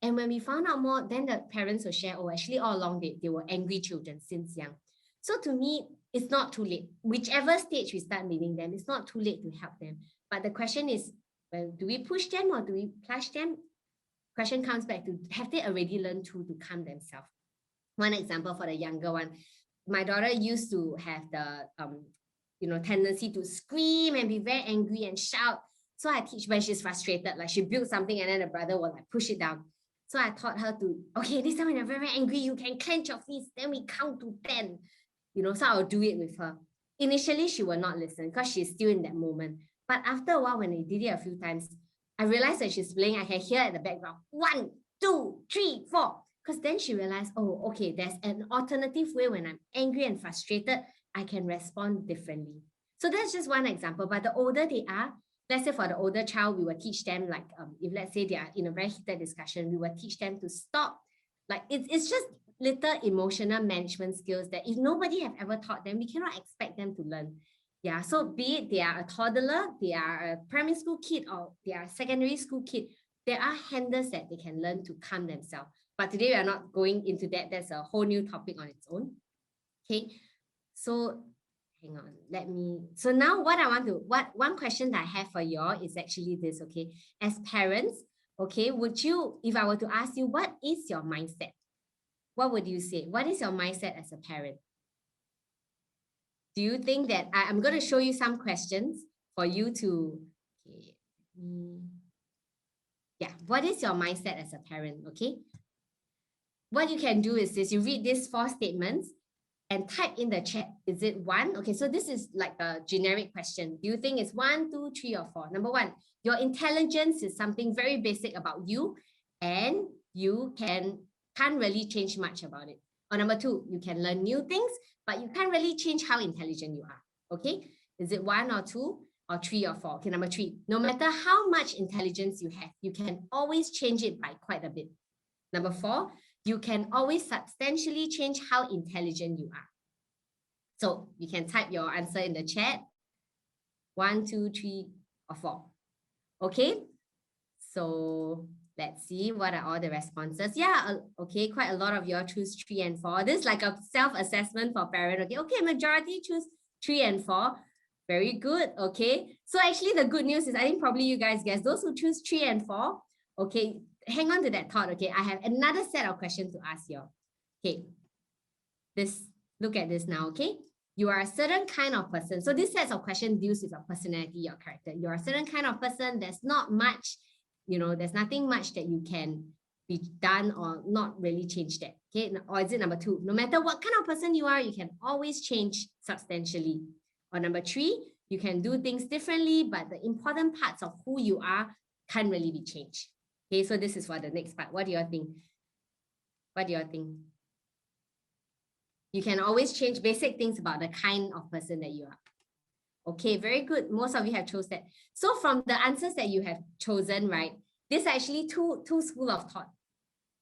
[SPEAKER 2] And when we found out more, then the parents will share, oh, actually all along they were angry children since young. So to me, it's not too late. Whichever stage we start meeting them, it's not too late to help them. But the question is, well, do we push them or do we plush them? Question comes back to, have they already learned to calm themselves? One example for the younger one, my daughter used to have the tendency to scream and be very angry and shout. So I teach when she's frustrated, like she built something and then the brother will like push it down. So I taught her to, okay, this time when you're very, very angry, you can clench your fists, then we count to 10. So I'll do it with her. Initially, she will not listen because she's still in that moment. But after a while, when I did it a few times, I realized that she's playing, I can hear at the background, 1, 2, 3, 4. Because then she realized, oh, okay, there's an alternative way when I'm angry and frustrated, I can respond differently. So that's just one example. But the older they are, let's say for the older child, we will teach them like, if let's say they are in a very heated discussion, we will teach them to stop. Like it's just little emotional management skills that if nobody have ever taught them, we cannot expect them to learn. Yeah, so be it they are a toddler, they are a primary school kid, or they are a secondary school kid, there are handles that they can learn to calm themselves. But today we are not going into that. That's a whole new topic on its own. Okay, so hang on, so now one question that I have for you all is actually this, okay? As parents, okay, would you, if I were to ask you, what is your mindset? What would you say? What is your mindset as a parent? Do you think that I'm going to show you some questions for you to, okay, yeah, what is your mindset as a parent, okay? What you can do is this, you read these 4 statements and type in the chat. Is it 1? Okay, so this is like a generic question. Do you think it's 1, 2, 3, or 4? Number 1, your intelligence is something very basic about you and you can't really change much about it. Or number 2, you can learn new things, but you can't really change how intelligent you are. Okay, is it 1 or 2 or 3 or 4? Okay, number 3, no matter how much intelligence you have, you can always change it by quite a bit. Number 4, you can always substantially change how intelligent you are. So you can type your answer in the chat. 1, 2, 3, or 4. Okay, so let's see what are all the responses. Yeah, okay, quite a lot of you all choose 3 and 4. This is like a self-assessment for parent. Okay, majority choose 3 and 4. Very good. Okay, so actually the good news is I think probably you guys guess those who choose 3 and 4. Okay, hang on to that thought. Okay, I have another set of questions to ask you. Okay, look at this now. Okay, you are a certain kind of person. So this set of questions deals with your personality, your character. You're a certain kind of person. There's not much, there's nothing much that you can be done or not really change that. Okay, or is it number 2? No matter what kind of person you are, you can always change substantially. Or number 3, you can do things differently, but the important parts of who you are can't really be changed. Okay, so this is for the next part. What do you think? What do you think? You can always change basic things about the kind of person that you are. Okay, very good. Most of you have chosen that. So from the answers that you have chosen, right, this is actually two schools of thought.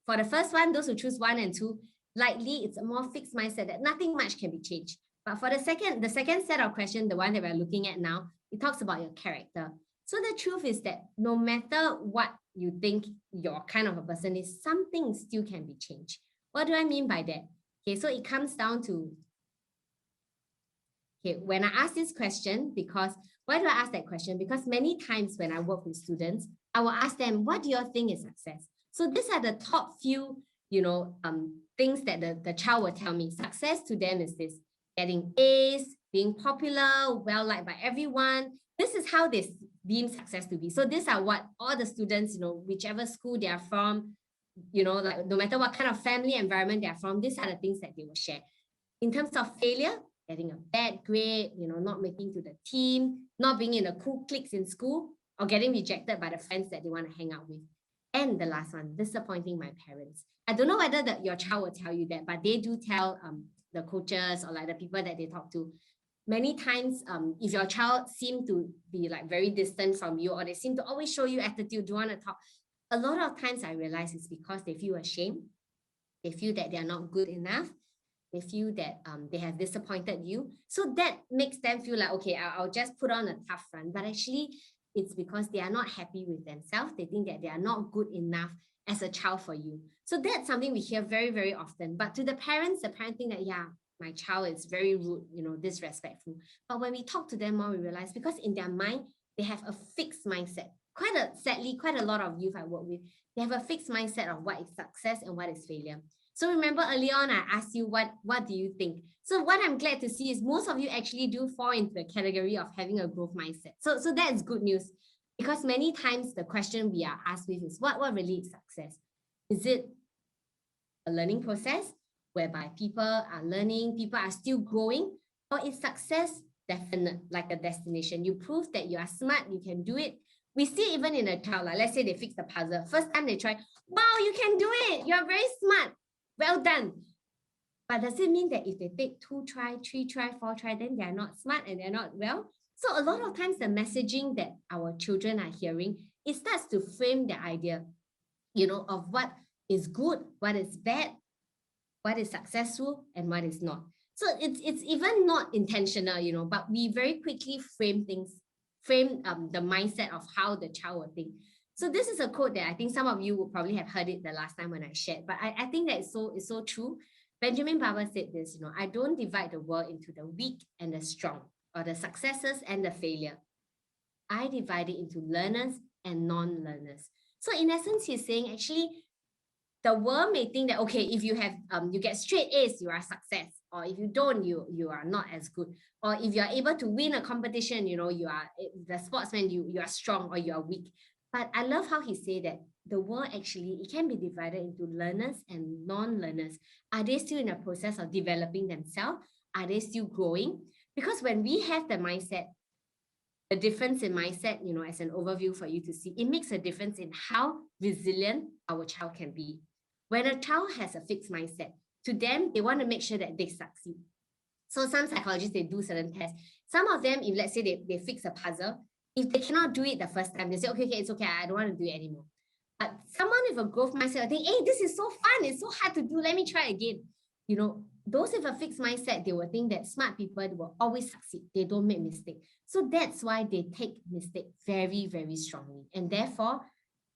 [SPEAKER 2] For the first one, those who choose 1 and 2, likely it's a more fixed mindset that nothing much can be changed. But for the second set of questions, the one that we're looking at now, it talks about your character. So the truth is that no matter what you think your kind of a person is, something still can be changed. What do I mean by that? Okay, so it comes down to, okay, when I ask this question, because why do I ask that question? Because many times when I work with students, I will ask them, what do you think is success? So these are the top few, things that the child will tell me. Success to them is this: getting A's, being popular, well-liked by everyone. This is how they deem success to be. So these are what all the students, whichever school they are from, like no matter what kind of family environment they are from, these are the things that they will share. In terms of failure, getting a bad grade, not making to the team, not being in the cool cliques in school, or getting rejected by the friends that they want to hang out with. And the last one, disappointing my parents. I don't know whether your child will tell you that, but they do tell the coaches or like the people that they talk to. Many times, if your child seems to be like very distant from you, or they seem to always show you attitude, do want to talk, a lot of times I realize it's because they feel ashamed. They feel that they are not good enough. They feel that they have disappointed you. So that makes them feel like, okay, I'll just put on a tough front. But actually, it's because they are not happy with themselves. They think that they are not good enough as a child for you. So that's something we hear very, very often. But to the parents think that, yeah, my child is very rude, disrespectful. But when we talk to them more, we realize because in their mind, they have a fixed mindset. Sadly, quite a lot of youth I work with, they have a fixed mindset of what is success and what is failure. So remember earlier on, I asked you, what do you think? So what I'm glad to see is most of you actually do fall into the category of having a growth mindset. So that's good news, because many times the question we are asked with is, what really is success? Is it a learning process whereby people are learning, people are still growing, or is success definite, like a destination? You prove that you are smart, you can do it. We see even in a child, like let's say they fix the puzzle. First time they try, wow, you can do it. You're very smart. Well done. But does it mean that if they take 2 try, 3 try, 4 try, then they're not smart and they're not well? So a lot of times the messaging that our children are hearing, it starts to frame the idea, of what is good, what is bad, what is successful, and what is not. So it's even not intentional, but we very quickly frame the mindset of how the child will think. So this is a quote that I think some of you would probably have heard it the last time when I shared, but I think that it's so true. Benjamin Barber said this, I don't divide the world into the weak and the strong, or the successes and the failure. I divide it into learners and non-learners. So in essence, he's saying actually, the world may think that, okay, if you have you get straight A's, you are a success, or if you don't, you are not as good, or if you are able to win a competition, you are the sportsman, you are strong or you are weak. But I love how he said that the world actually, it can be divided into learners and non-learners. Are they still in a process of developing themselves? Are they still growing? Because when we have the mindset, the difference in mindset, as an overview for you to see, it makes a difference in how resilient our child can be. When a child has a fixed mindset, to them, they want to make sure that they succeed. So some psychologists, they do certain tests. Some of them, if let's say they fix a puzzle, if they cannot do it the first time, they say, okay, it's okay, I don't want to do it anymore. But someone with a growth mindset, I think, hey, this is so fun, it's so hard to do, let me try again. Those with a fixed mindset, they will think that smart people will always succeed. They don't make mistakes. So that's why they take mistakes very, very strongly. And therefore,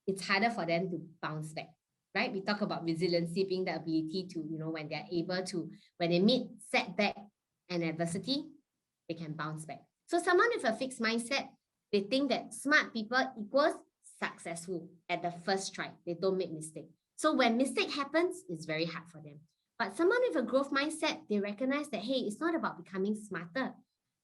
[SPEAKER 2] it's harder for them to bounce back, right? We talk about resiliency being the ability to, when they're able to, when they meet setback and adversity, they can bounce back. So someone with a fixed mindset, they think that smart people equals successful at the first try. They don't make mistakes. So when mistake happens, it's very hard for them. But someone with a growth mindset, they recognize that, hey, it's not about becoming smarter.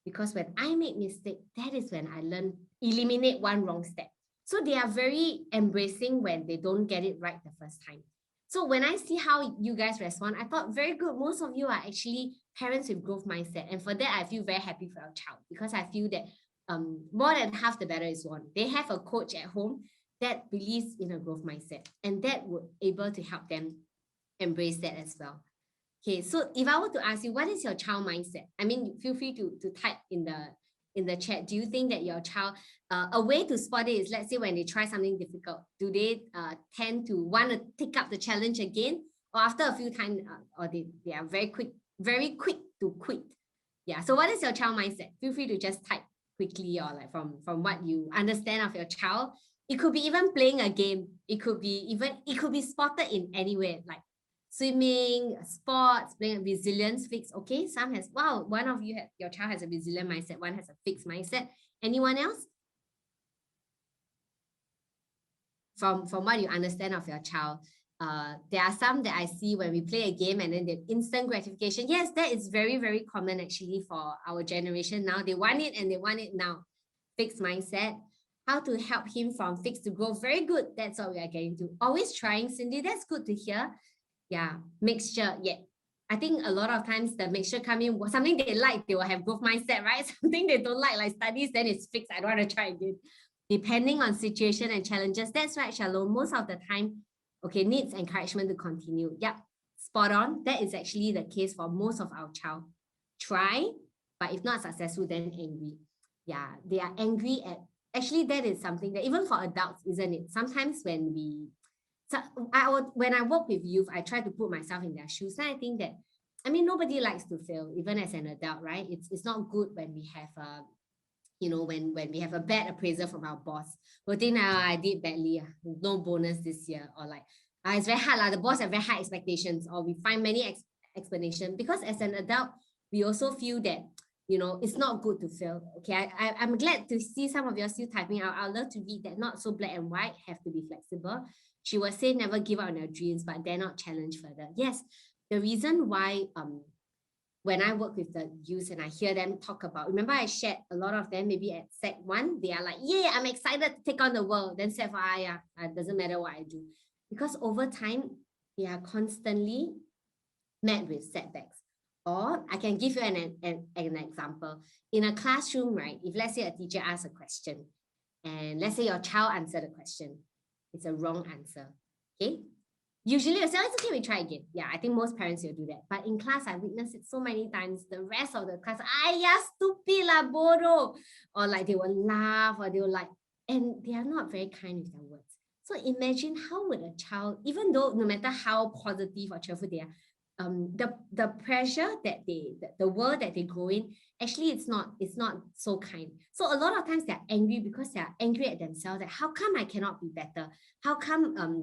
[SPEAKER 2] Because when I make mistake, that is when I learn, eliminate one wrong step. So they are very embracing when they don't get it right the first time. So when I see how you guys respond, I thought, very good. Most of you are actually parents with growth mindset. And for that, I feel very happy for our child, because I feel that more than half the battle is won. They have a coach at home that believes in a growth mindset, and that would able to help them embrace that as well. Okay, so if I were to ask you, what is your child mindset? I mean, feel free to type in the chat. Do you think that your child, a way to spot it is, let's say when they try something difficult, do they tend to want to take up the challenge again? Or after a few times, or they are very quick to quit? Yeah, so what is your child mindset? Feel free to just type quickly, or like from what you understand of your child. It could be even playing a game. It could be spotted in anywhere, like swimming, sports, playing resilience, fixed. Okay, some has, wow, one of you, your child has a resilient mindset, one has a fixed mindset. Anyone else? From what you understand of your child, there are some that I see when we play a game and then the instant gratification. Yes, that is very, very common actually for our generation now. They want it and they want it now. Fixed mindset. How to help him from fixed to growth? Very good. That's what we are getting to. Always trying, Cindy. That's good to hear. Yeah, mixture. Yeah, I think a lot of times the mixture come in, something they like, they will have growth mindset, right? Something they don't like studies, then it's fixed. I don't want to try again. Depending on situation and challenges. That's right, Shalom. Most of the time, okay, needs encouragement to continue. Yep, spot on. That is actually the case for most of our child. Try, but if not successful, then angry. Yeah, they are angry at, actually that is something that even for adults, isn't it? Sometimes when we, so when I work with youth, I try to put myself in their shoes. And I think that, I mean, nobody likes to fail, even as an adult, right? It's not good when we have when we have a bad appraisal from our boss. We'll think, I did badly, no bonus this year, or like, it's very hard, the boss have very high expectations, or we find many explanations. Because as an adult, we also feel that, it's not good to fail. Okay, I'm glad to see some of you still typing out. I'd love to read that. Not so black and white, have to be flexible. She will say never give up on your dreams, but dare not challenge further. Yes, the reason why when I work with the youth and I hear them talk about, remember I shared a lot of them, maybe at Sec 1, they are like, yeah, I'm excited to take on the world. Then Sec 5, it doesn't matter what I do. Because over time, they are constantly met with setbacks. Or I can give you an example. In a classroom, right, if let's say a teacher asks a question, and let's say your child answered the question, it's a wrong answer, okay? Usually I say, oh, it's okay, we try again. Yeah, I think most parents will do that. But in class, I witnessed it so many times. The rest of the class, yeah, stupid lah, bodo. Or like they will laugh, or they will like, and they are not very kind with their words. So imagine how would a child, even though no matter how positive or cheerful they are, the pressure that the world that they grow in, actually it's not so kind. So a lot of times they're angry because they're angry at themselves, that how come I cannot be better? How come I'm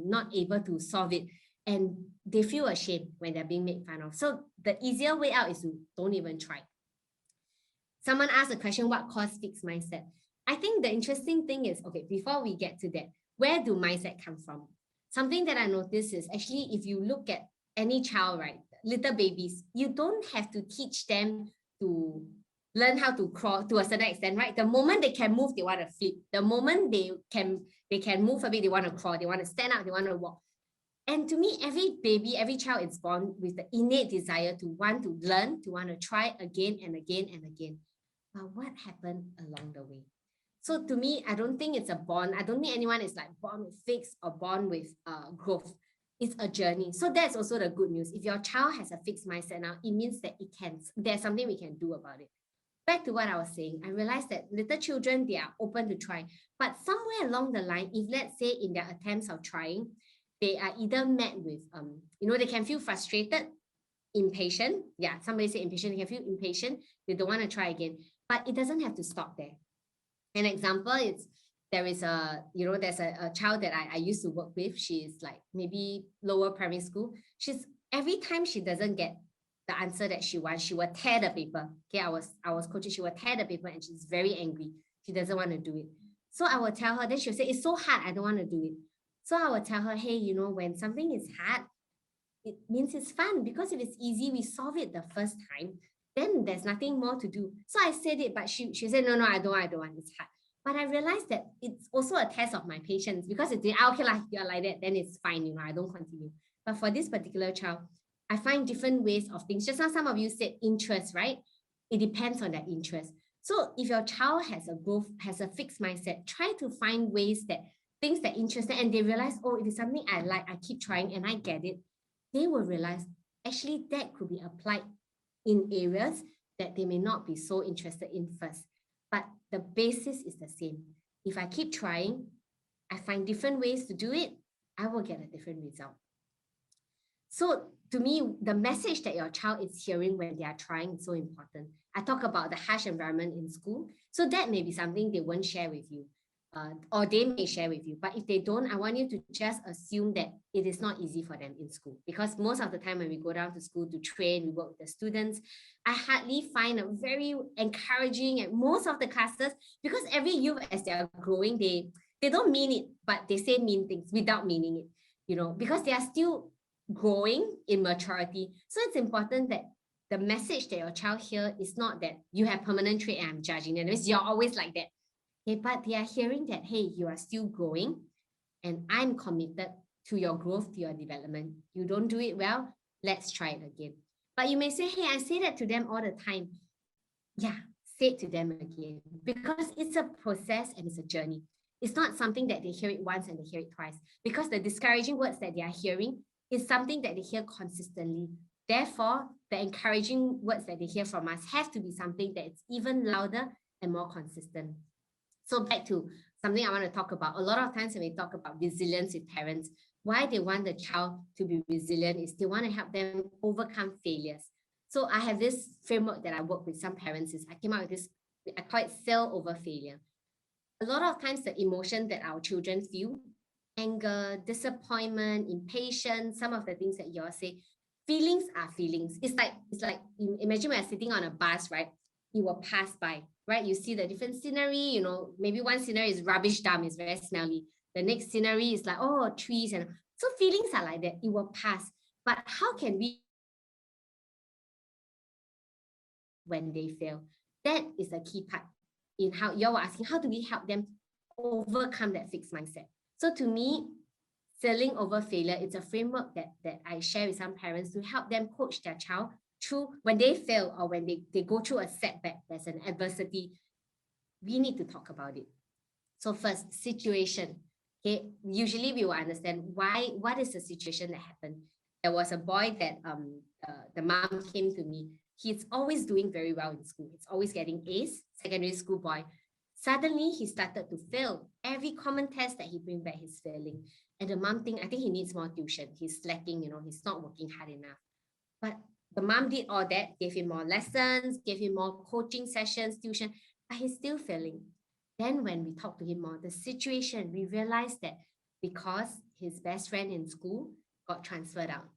[SPEAKER 2] not able to solve it? And they feel ashamed when they're being made fun of. So the easier way out is to don't even try. Someone asked a question, what caused fixed mindset? I think the interesting thing is, okay, before we get to that, where do mindset come from? Something that I noticed is actually, if you look at any child, right, little babies, you don't have to teach them to learn how to crawl to a certain extent, right? The moment they can move, they want to flip. The moment they can move a bit, they want to crawl, they want to stand up, they want to walk. And to me, every baby, every child is born with the innate desire to want to learn, to want to try again and again and again. But what happened along the way? So to me, I don't think it's a bond. I don't think anyone is like born with fixed or born with growth. It's a journey. So that's also the good news. If your child has a fixed mindset now, it means that there's something we can do about it. Back to what I was saying, I realized that little children, they are open to try. But somewhere along the line, if let's say in their attempts of trying, they are either met with, they can feel frustrated, impatient. Yeah, somebody say impatient, they can feel impatient. They don't want to try again. But it doesn't have to stop there. An example is there's a child that I used to work with. She's like maybe lower primary school. Every time she doesn't get the answer that she wants, she will tear the paper. Okay, I was coaching, she will tear the paper and she's very angry. She doesn't want to do it. So I will tell her, then she'll say, it's so hard, I don't want to do it. So I will tell her, hey, when something is hard, it means it's fun, because if it's easy, we solve it the first time, then there's nothing more to do. So I said it, but she said, no, I don't want, it's hard. But I realized that it's also a test of my patience, because if they are okay, like you're like that, then it's fine, I don't continue. But for this particular child, I find different ways of things. Just now, some of you said interest, right? It depends on their interest. So if your child has a fixed mindset, try to find ways that things that interest them, and they realize, oh, it is something I like, I keep trying and I get it. They will realize actually that could be applied in areas that they may not be so interested in first. But the basis is the same. If I keep trying, I find different ways to do it, I will get a different result. So to me, the message that your child is hearing when they are trying is so important. I talk about the harsh environment in school. So that may be something they won't share with you. Or they may share with you. But if they don't, I want you to just assume that it is not easy for them in school. Because most of the time when we go down to school to train, we work with the students, I hardly find a very encouraging at most of the classes, because every youth, as they are growing, they don't mean it, but they say mean things without meaning it, because they are still growing in maturity. So it's important that the message that your child hears is not that you have permanent trait and I'm judging them. You're always like that. Okay, but they are hearing that, hey, you are still growing and I'm committed to your growth, to your development. You don't do it well, let's try it again. But you may say, hey, I say that to them all the time. Yeah, say it to them again, because it's a process and it's a journey. It's not something that they hear it once and they hear it twice, because the discouraging words that they are hearing is something that they hear consistently. Therefore, the encouraging words that they hear from us have to be something that is even louder and more consistent. So back to something I want to talk about. A lot of times when we talk about resilience with parents, why they want the child to be resilient is they want to help them overcome failures. So I have this framework that I work with some parents. I came out with this, I call it sell over failure. A lot of times the emotion that our children feel, anger, disappointment, impatience, some of the things that you all say, feelings are feelings. It's like imagine we're sitting on a bus, right? You will pass by, right? You see the different scenery, maybe one scenery is rubbish dump, it's very smelly. The next scenery is like, oh, trees. And so feelings are like that, it will pass. But how can we, when they fail? That is the key part in how you were asking, how do we help them overcome that fixed mindset? So to me, selling over failure, it's a framework that I share with some parents to help them coach their child through when they fail or when they go through a setback, there's an adversity. We need to talk about it. So first, situation. Okay, usually we will understand what is the situation that happened. There was a boy that the mom came to me. He's always doing very well in school. He's always getting A's, secondary school boy. Suddenly he started to fail. Every common test that he bring back, he's failing. And the mom think, I think he needs more tuition. He's slacking, he's not working hard enough. But the mom did all that, gave him more lessons, gave him more coaching sessions, tuition, but he's still failing. Then when we talk to him more, the situation, we realized that because his best friend in school got transferred out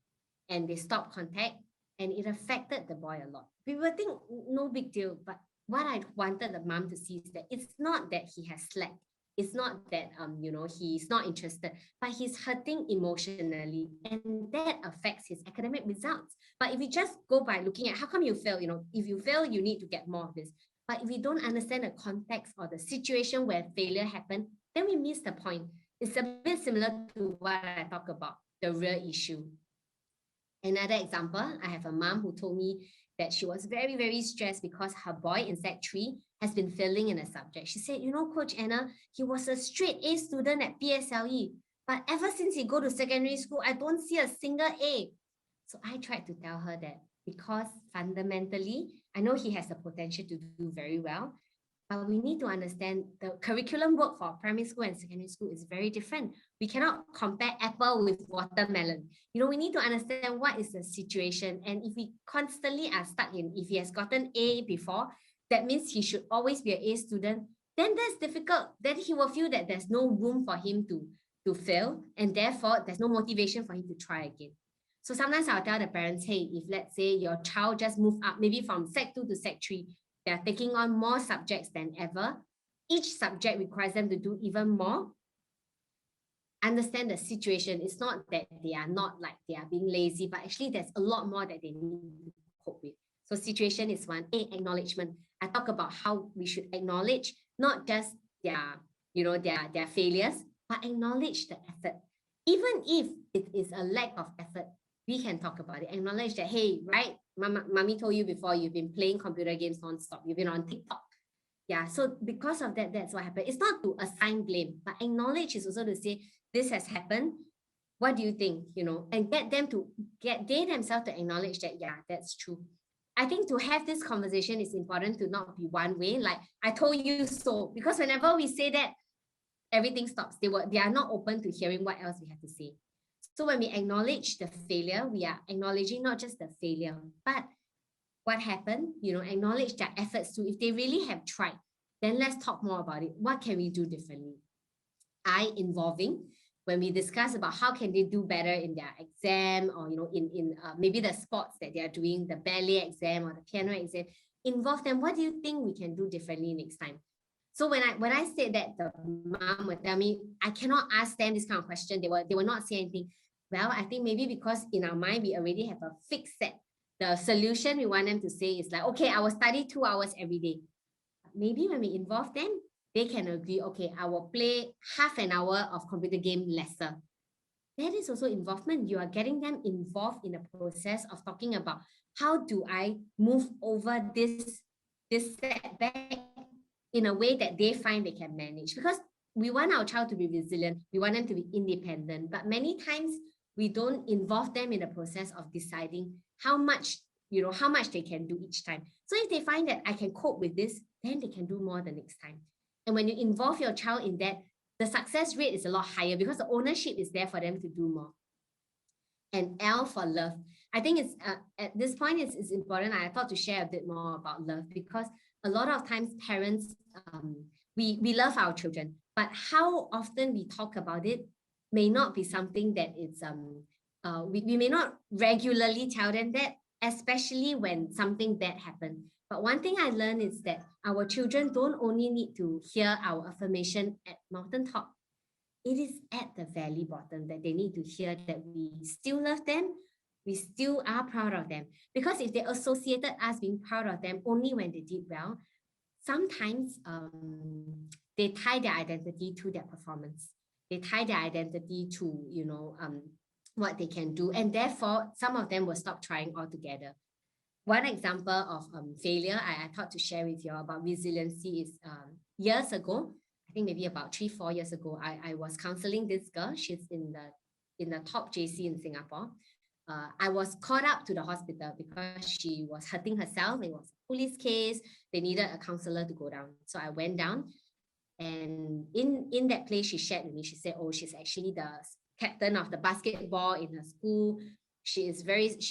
[SPEAKER 2] and they stopped contact, and it affected the boy a lot. We would think no big deal, but what I wanted the mom to see is that it's not that he has slack. It's not that he's not interested, but he's hurting emotionally, and that affects his academic results. But if you just go by looking at how come you fail, if you fail, you need to get more of this. But if we don't understand the context or the situation where failure happened, then we miss the point. It's a bit similar to what I talk about, the real issue. Another example, I have a mom who told me that she was very, very stressed because her boy in Sec 3 has been failing in a subject. She said, Coach Anna, he was a straight A student at PSLE, but ever since he go to secondary school, I don't see a single A. So I tried to tell her that because fundamentally, I know he has the potential to do very well, but we need to understand the curriculum work for primary school and secondary school is very different. We cannot compare apple with watermelon. We need to understand what is the situation. And if we constantly are stuck in, if he has gotten A before, that means he should always be an A student, then that's difficult. Then he will feel that there's no room for him to fail, and therefore there's no motivation for him to try again. So sometimes I'll tell the parents, hey, if let's say your child just moved up, maybe from Sec 2 to Sec 3, they're taking on more subjects than ever. Each subject requires them to do even more. Understand the situation. It's not that they are not like they are being lazy, but actually there's a lot more that they need to cope with. So situation is one. Acknowledgement. I talk about how we should acknowledge not just their failures, but acknowledge the effort. Even if it is a lack of effort, we can talk about it. Acknowledge that, hey, right, mommy told you before, you've been playing computer games non-stop. You've been on TikTok. Yeah, so because of that, that's what happened. It's not to assign blame, but acknowledge is also to say, this has happened. What do you think? And get they themselves to acknowledge that, yeah, that's true. I think to have this conversation is important to not be one way, like I told you so, because whenever we say that, everything stops. They are not open to hearing what else we have to say. So when we acknowledge the failure, we are acknowledging not just the failure, but what happened, acknowledge their efforts too. If they really have tried, then let's talk more about it. What can we do differently? Involving, when we discuss about how can they do better in their exam, or in maybe the sports that they are doing, the ballet exam or the piano exam, involve them. What do you think we can do differently next time? So when I said that, the mom would tell me, I cannot ask them this kind of question. They will not say anything. Well, I think maybe because in our mind, we already have a fixed set. The solution we want them to say is like, okay, I will study 2 hours every day. Maybe when we involve them, they can agree, okay, I will play half an hour of computer game lesser. That is also involvement. You are getting them involved in the process of talking about how do I move over this setback in a way that they find they can manage. Because we want our child to be resilient. We want them to be independent. But many times we don't involve them in the process of deciding how much they can do each time. So if they find that I can cope with this, then they can do more the next time. And when you involve your child in that, the success rate is a lot higher because the ownership is there for them to do more. And L for love. I think it's at this point it's important. I thought to share a bit more about love, because a lot of times parents, we love our children, but how often we talk about it may not be something that it's we may not regularly tell them that, especially when something bad happened. But one thing I learned is that our children don't only need to hear our affirmation at mountaintop. It is at the valley bottom that they need to hear that we still love them, we still are proud of them. Because if they associated us being proud of them only when they did well, sometimes they tie their identity to their performance. They tie their identity to, what they can do. And therefore, some of them will stop trying altogether. One example of failure I thought to share with you about resiliency is years ago, I think maybe about 3-4 years ago, I was counseling this girl. She's in the top JC in Singapore. I was called up to the hospital because she was hurting herself. It was a police case. They needed a counselor to go down. So I went down, and in that place, she shared with me. She said, "Oh, she's actually the captain of the basketball in her school. She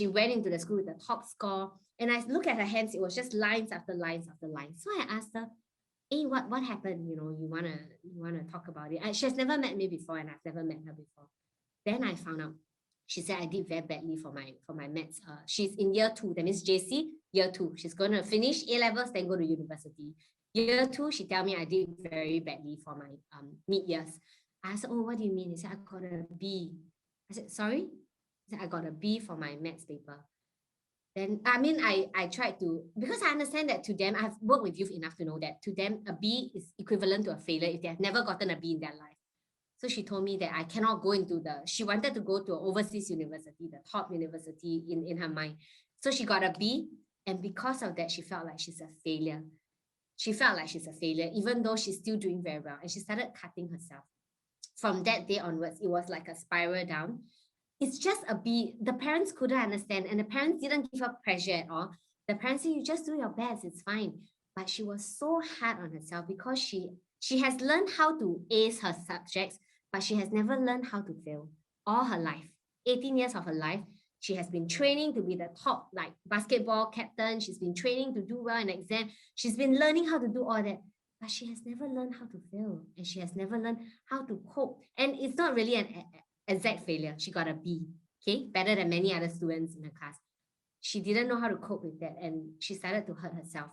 [SPEAKER 2] went into the school with the top score." And I look at her hands, it was just lines after lines after lines. So I asked her, "Hey, what happened? You wanna talk about it?" She has never met me before, and I've never met her before. Then I found out. She said I did very badly for my maths. She's in year 2, that means JC, year 2. She's gonna finish A-levels, then go to university. Year 2, she tell me I did very badly for my mid-years. I said, "Oh, what do you mean?" He said, "I got a B." I said, "Sorry?" He said, "I got a B for my maths paper." Then, I mean, I tried to, because I understand that to them, I've worked with youth enough to know that to them, a B is equivalent to a failure if they have never gotten a B in their life. So she told me that I cannot go into she wanted to go to an overseas university, the top university in her mind. So she got a B, and because of that, she felt like she's a failure. She felt like she's a failure, even though she's still doing very well. And she started cutting herself. From that day onwards, it was like a spiral down. It's just a B. The parents couldn't understand, and the parents didn't give her pressure at all. The parents said, "You just do your best, it's fine." But she was so hard on herself because she has learned how to ace her subjects, but she has never learned how to fail all her life. 18 years of her life, she has been training to be the top like basketball captain. She's been training to do well in exam. She's been learning how to do all that, but she has never learned how to fail, and she has never learned how to cope. And it's not really an exact failure. She got a B, okay, better than many other students in her class. She didn't know how to cope with that, and she started to hurt herself.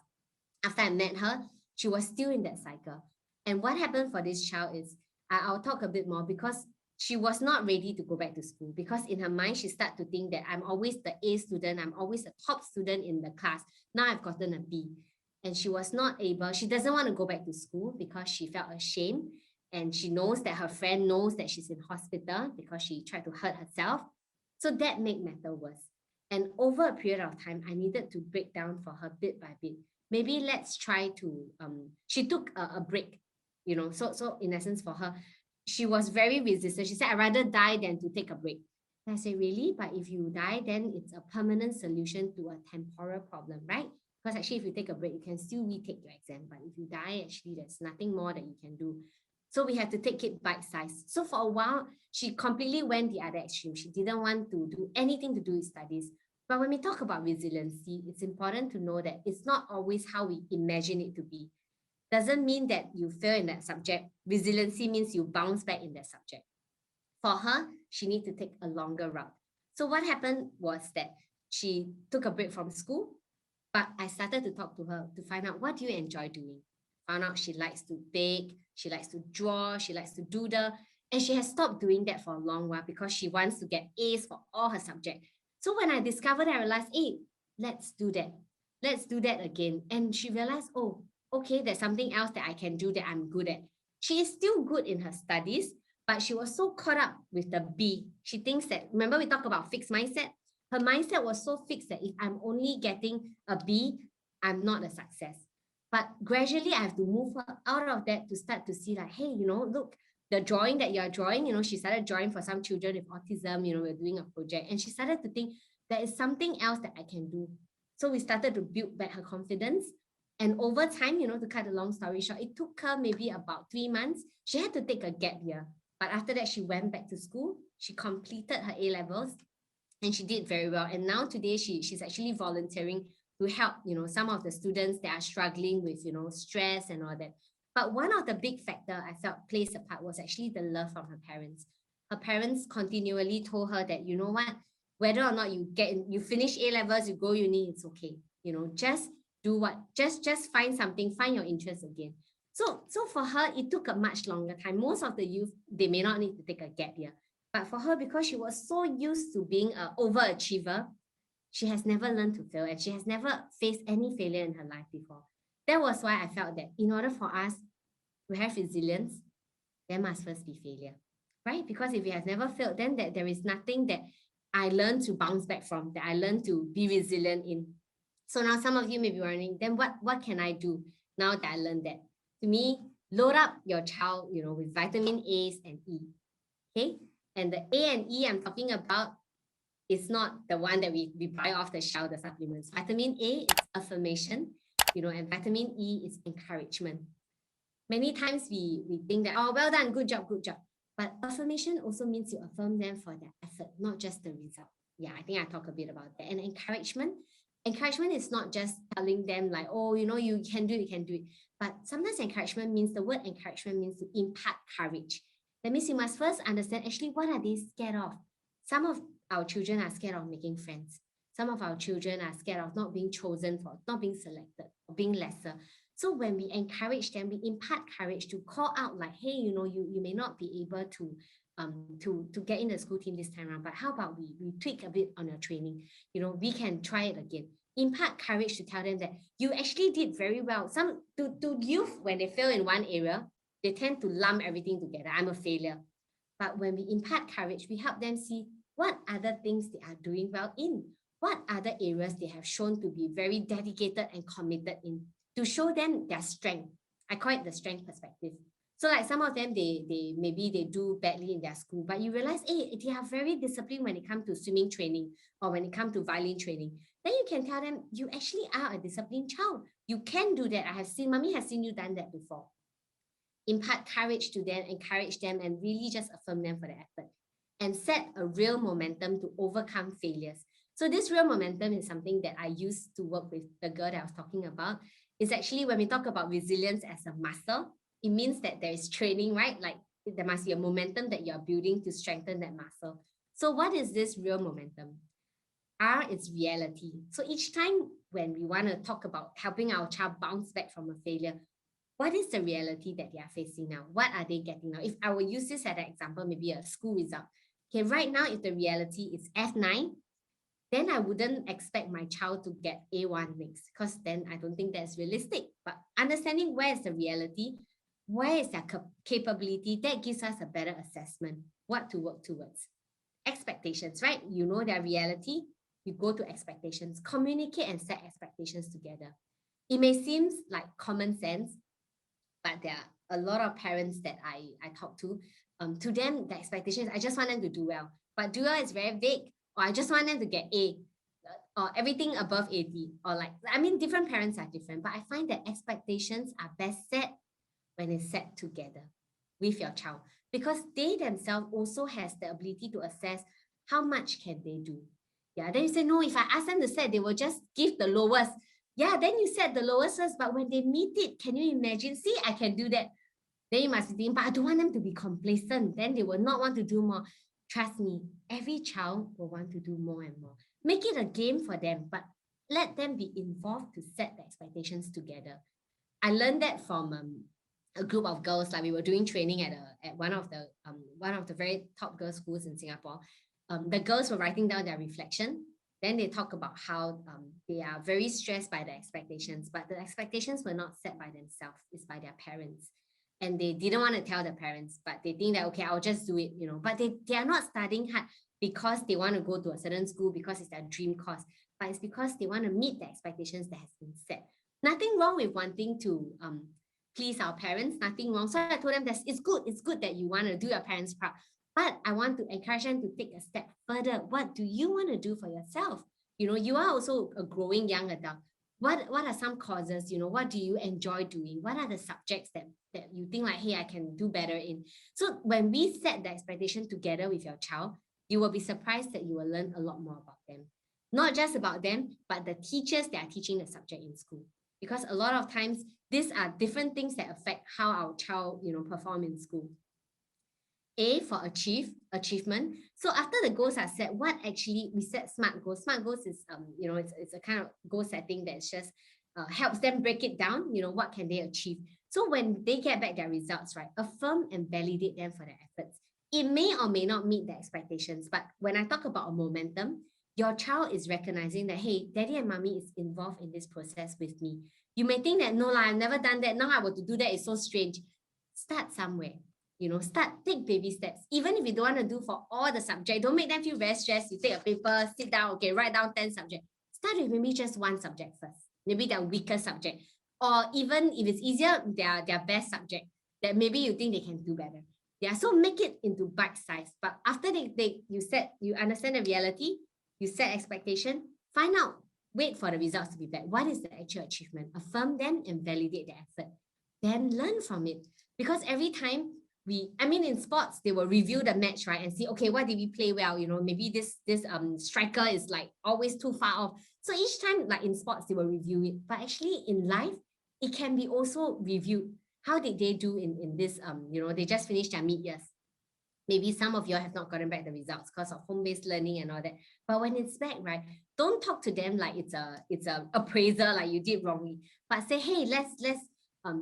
[SPEAKER 2] After I met her, she was still in that cycle. And what happened for this child is, I'll talk a bit more, because she was not ready to go back to school, because in her mind, she started to think that I'm always the A student, I'm always the top student in the class. Now I've gotten a B. And she was not able, she doesn't want to go back to school because she felt ashamed. And she knows that her friend knows that she's in hospital because she tried to hurt herself. So that made matter worse. And over a period of time, I needed to break down for her bit by bit. Maybe let's try to, she took a break, so in essence for her, she was very resistant. She said, "I'd rather die than to take a break." And I said, "Really? But if you die, then it's a permanent solution to a temporal problem, right? Because actually, if you take a break, you can still retake your exam. But if you die, actually, there's nothing more that you can do. So we have to take it bite-sized." So for a while, she completely went the other extreme. She didn't want to do anything to do with studies. But when we talk about resiliency, it's important to know that it's not always how we imagine it to be. Doesn't mean that you fail in that subject. Resiliency means you bounce back in that subject. For her, she needs to take a longer route. So what happened was that she took a break from school, but I started to talk to her to find out, what do you enjoy doing? Found out she likes to bake, she likes to draw, she likes to doodle, and she has stopped doing that for a long while because she wants to get A's for all her subjects. So when I discovered that, I realized, hey, let's do that. Let's do that again. And she realized, oh, okay, there's something else that I can do that I'm good at. She is still good in her studies, but she was so caught up with the B. She thinks that, remember we talked about fixed mindset? Her mindset was so fixed that if I'm only getting a B, I'm not a success. But gradually I have to move her out of that to start to see like, hey, look, the drawing that you're drawing, she started drawing for some children with autism, we're doing a project. And she started to think there is something else that I can do. So we started to build back her confidence. And over time, to cut a long story short, it took her maybe about 3 months. She had to take a gap year. But after that, she went back to school. She completed her A-levels and she did very well. And now today, she's actually volunteering to help, some of the students that are struggling with, stress and all that. But one of the big factor I felt plays a part was actually the love from her parents. Her parents continually told her that, what, whether or not you finish A-levels, you go uni, it's okay. Just do what, just find something, find your interest again. So for her, it took a much longer time. Most of the youth, they may not need to take a gap year. But for her, because she was so used to being an overachiever, she has never learned to fail and she has never faced any failure in her life before. That was why I felt that in order for us to have resilience, there must first be failure, right? Because if you have never failed, then there is nothing that I learned to bounce back from, that I learned to be resilient in. So now some of you may be wondering, then what can I do now that I learned that? To me, load up your child, with vitamin A's and E. Okay. And the A and E I'm talking about is not the one that we buy off the shelf, the supplements. Vitamin A is affirmation, and vitamin E is encouragement. Many times we think that, oh, well done, good job, good job. But affirmation also means you affirm them for their effort, not just the result. Yeah, I think I talk a bit about that. And encouragement is not just telling them like, oh, you can do it, you can do it. But sometimes encouragement means, the word encouragement means to impart courage. That means you must first understand actually what are they scared of. Some of our children are scared of making friends. Some of our children are scared of not being chosen, for not being selected, or being lesser. So when we encourage them, we impart courage to call out like, hey, you may not be able to get in the school team this time around, but how about we tweak a bit on your training? We can try it again. Impart courage to tell them that you actually did very well. Some to youth, when they fail in one area, they tend to lump everything together. I'm a failure. But when we impart courage, we help them see what other things they are doing well in, what other areas they have shown to be very dedicated and committed in, to show them their strength. I call it the strength perspective. So like some of them, they maybe they do badly in their school, but you realize, hey, they are very disciplined when it comes to swimming training or when it comes to violin training. Then you can tell them, you actually are a disciplined child. You can do that. Mommy has seen you done that before. Impart courage to them, encourage them, and really just affirm them for their effort. And set a real momentum to overcome failures. So this real momentum is something that I used to work with the girl that I was talking about. It's actually when we talk about resilience as a muscle, it means that there is training, right? Like there must be a momentum that you're building to strengthen that muscle. So what is this real momentum? R is reality. So each time when we want to talk about helping our child bounce back from a failure, what is the reality that they are facing now? What are they getting now? If I will use this as an example, maybe a school result. Okay, right now, if the reality is F9, then I wouldn't expect my child to get A1 next, because then I don't think that's realistic. But understanding where is the reality, where is their capability, that gives us a better assessment, what to work towards. Expectations, right? You know their reality, you go to expectations, communicate and set expectations together. It may seem like common sense, but there are a lot of parents that I talk to them, the expectations, I just want them to do well. But do well is very vague. Or I just want them to get A, or everything above 80. Or like, different parents are different, but I find that expectations are best set when it's set together with your child, because they themselves also has the ability to assess how much can they do. Yeah, then you say, no, if I ask them to set, they will just give the lowest. Yeah, then you set the lowest first, but when they meet it, can you imagine? See, I can do that. Then you must be thinking, but I don't want them to be complacent. Then they will not want to do more. Trust me, every child will want to do more and more. Make it a game for them, but let them be involved to set the expectations together. I learned that from a group of girls. Like we were doing training at one of the very top girls' schools in Singapore. The girls were writing down their reflection. Then they talk about how they are very stressed by the expectations, but the expectations were not set by themselves, it's by their parents. And they didn't want to tell the parents, but they think that, okay, I'll just do it, but they are not studying hard because they want to go to a certain school, because it's their dream course, but it's because they want to meet the expectations that has been set. Nothing wrong with wanting to please our parents, nothing wrong. So I told them that it's good that you want to do your parents proud, but I want to encourage them to take a step further. What do you want to do for yourself? You are also a growing young adult. What are some causes? What do you enjoy doing? What are the subjects that you think like, hey, I can do better in? So when we set the expectation together with your child, you will be surprised that you will learn a lot more about them. Not just about them, but the teachers that are teaching the subject in school. Because a lot of times, these are different things that affect how our child, perform in school. A for achievement. So after the goals are set, what actually we set SMART goals. SMART goals is it's a kind of goal setting that just helps them break it down. What can they achieve? So when they get back their results, right, affirm and validate them for their efforts. It may or may not meet the expectations, but when I talk about a momentum, your child is recognizing that, hey, daddy and mommy is involved in this process with me. You may think that, no, I've never done that. Now I want to do that. It's so strange. Start somewhere. Take baby steps. Even if you don't want to do for all the subjects, don't make them feel very stressed. You take a paper, sit down, okay, write down 10 subjects. Start with maybe just one subject first. Maybe their weaker subject. Or even if it's easier, their best subject. that maybe you think they can do better. Yeah, so make it into bite size. But after you understand the reality, you set expectation, find out, wait for the results to be back. What is the actual achievement? Affirm them and validate the effort. Then learn from it. Because every time in sports, they will review the match, right? And see, okay, what did we play well? Maybe this striker is like always too far off. So each time, like in sports, they will review it. But actually in life, it can be also reviewed. How did they do in this, they just finished their mid-years. Maybe some of you have not gotten back the results because of home-based learning and all that. But when it's back, right, don't talk to them like it's a appraiser, like you did wrongly. But say, hey, let's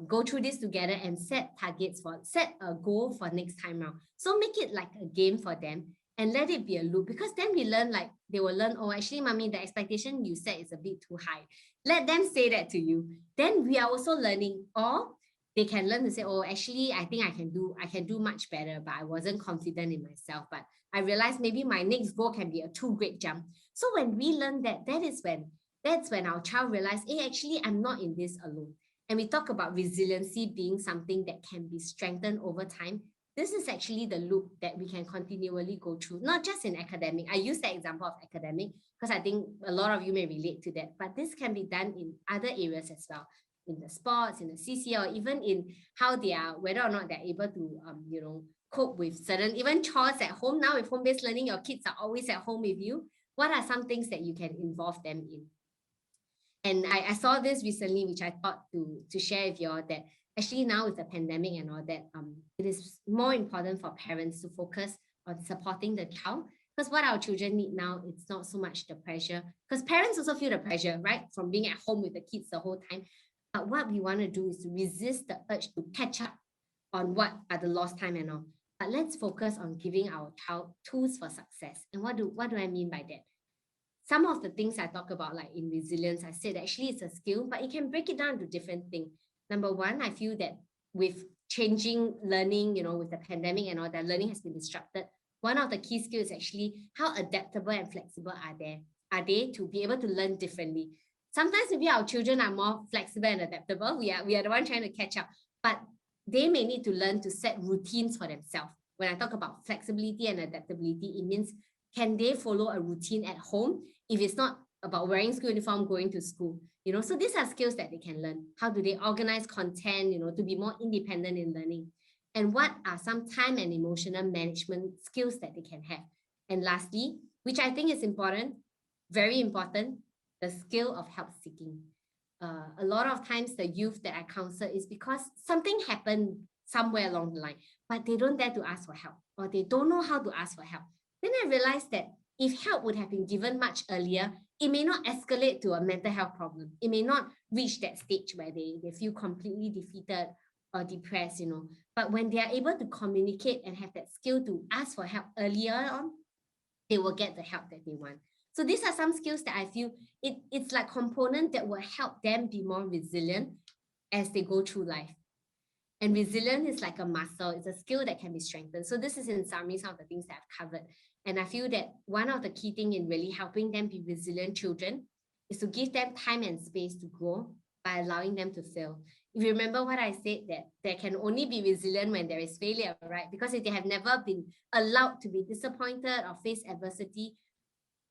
[SPEAKER 2] go through this together and set a goal for next time round. So make it like a game for them and let it be a loop, because then they will learn, oh, actually, mommy, the expectation you set is a bit too high. Let them say that to you. Then we are also learning, or they can learn to say, oh, actually, I think I can do much better, but I wasn't confident in myself. But I realized maybe my next goal can be a 2-grade jump. So when we learn that's when our child realizes, hey, actually, I'm not in this alone. And we talk about resiliency being something that can be strengthened over time. This is actually the loop that we can continually go through, not just in academic. I use the example of academic because I think a lot of you may relate to that, but this can be done in other areas as well, in the sports, in the CCA, or even in how they are, whether or not they're able to, cope with certain, even chores at home. Now with home-based learning, your kids are always at home with you. What are some things that you can involve them in? And I saw this recently, which I thought to share with you all, that actually now with the pandemic and all that, it is more important for parents to focus on supporting the child, because what our children need now, it's not so much the pressure, because parents also feel the pressure, right, from being at home with the kids the whole time. But what we want to do is to resist the urge to catch up on what are the lost time and all. But let's focus on giving our child tools for success. And what do I mean by that? Some of the things I talk about, like in resilience, I said actually it's a skill, but it can break it down to different things. Number one, I feel that with changing learning, with the pandemic and all that, learning has been disrupted. One of the key skills is actually how adaptable and flexible are they to be able to learn differently. Sometimes maybe our children are more flexible and adaptable. We are the one trying to catch up, but they may need to learn to set routines for themselves. When I talk about flexibility and adaptability, it means, can they follow a routine at home if it's not about wearing school uniform, going to school? So these are skills that they can learn. How do they organize content, to be more independent in learning? And what are some time and emotional management skills that they can have? And lastly, which I think is important, very important, the skill of help seeking. A lot of times the youth that I counsel is because something happened somewhere along the line, but they don't dare to ask for help, or they don't know how to ask for help. Then I realized that if help would have been given much earlier, it may not escalate to a mental health problem. It may not reach that stage where they feel completely defeated or depressed, But when they are able to communicate and have that skill to ask for help earlier on, they will get the help that they want. So these are some skills that I feel it's like components that will help them be more resilient as they go through life. And resilience is like a muscle. It's a skill that can be strengthened. So this is in summary some of the things that I've covered. And I feel that one of the key things in really helping them be resilient children is to give them time and space to grow by allowing them to fail. If you remember what I said, that they can only be resilient when there is failure, right? Because if they have never been allowed to be disappointed or face adversity,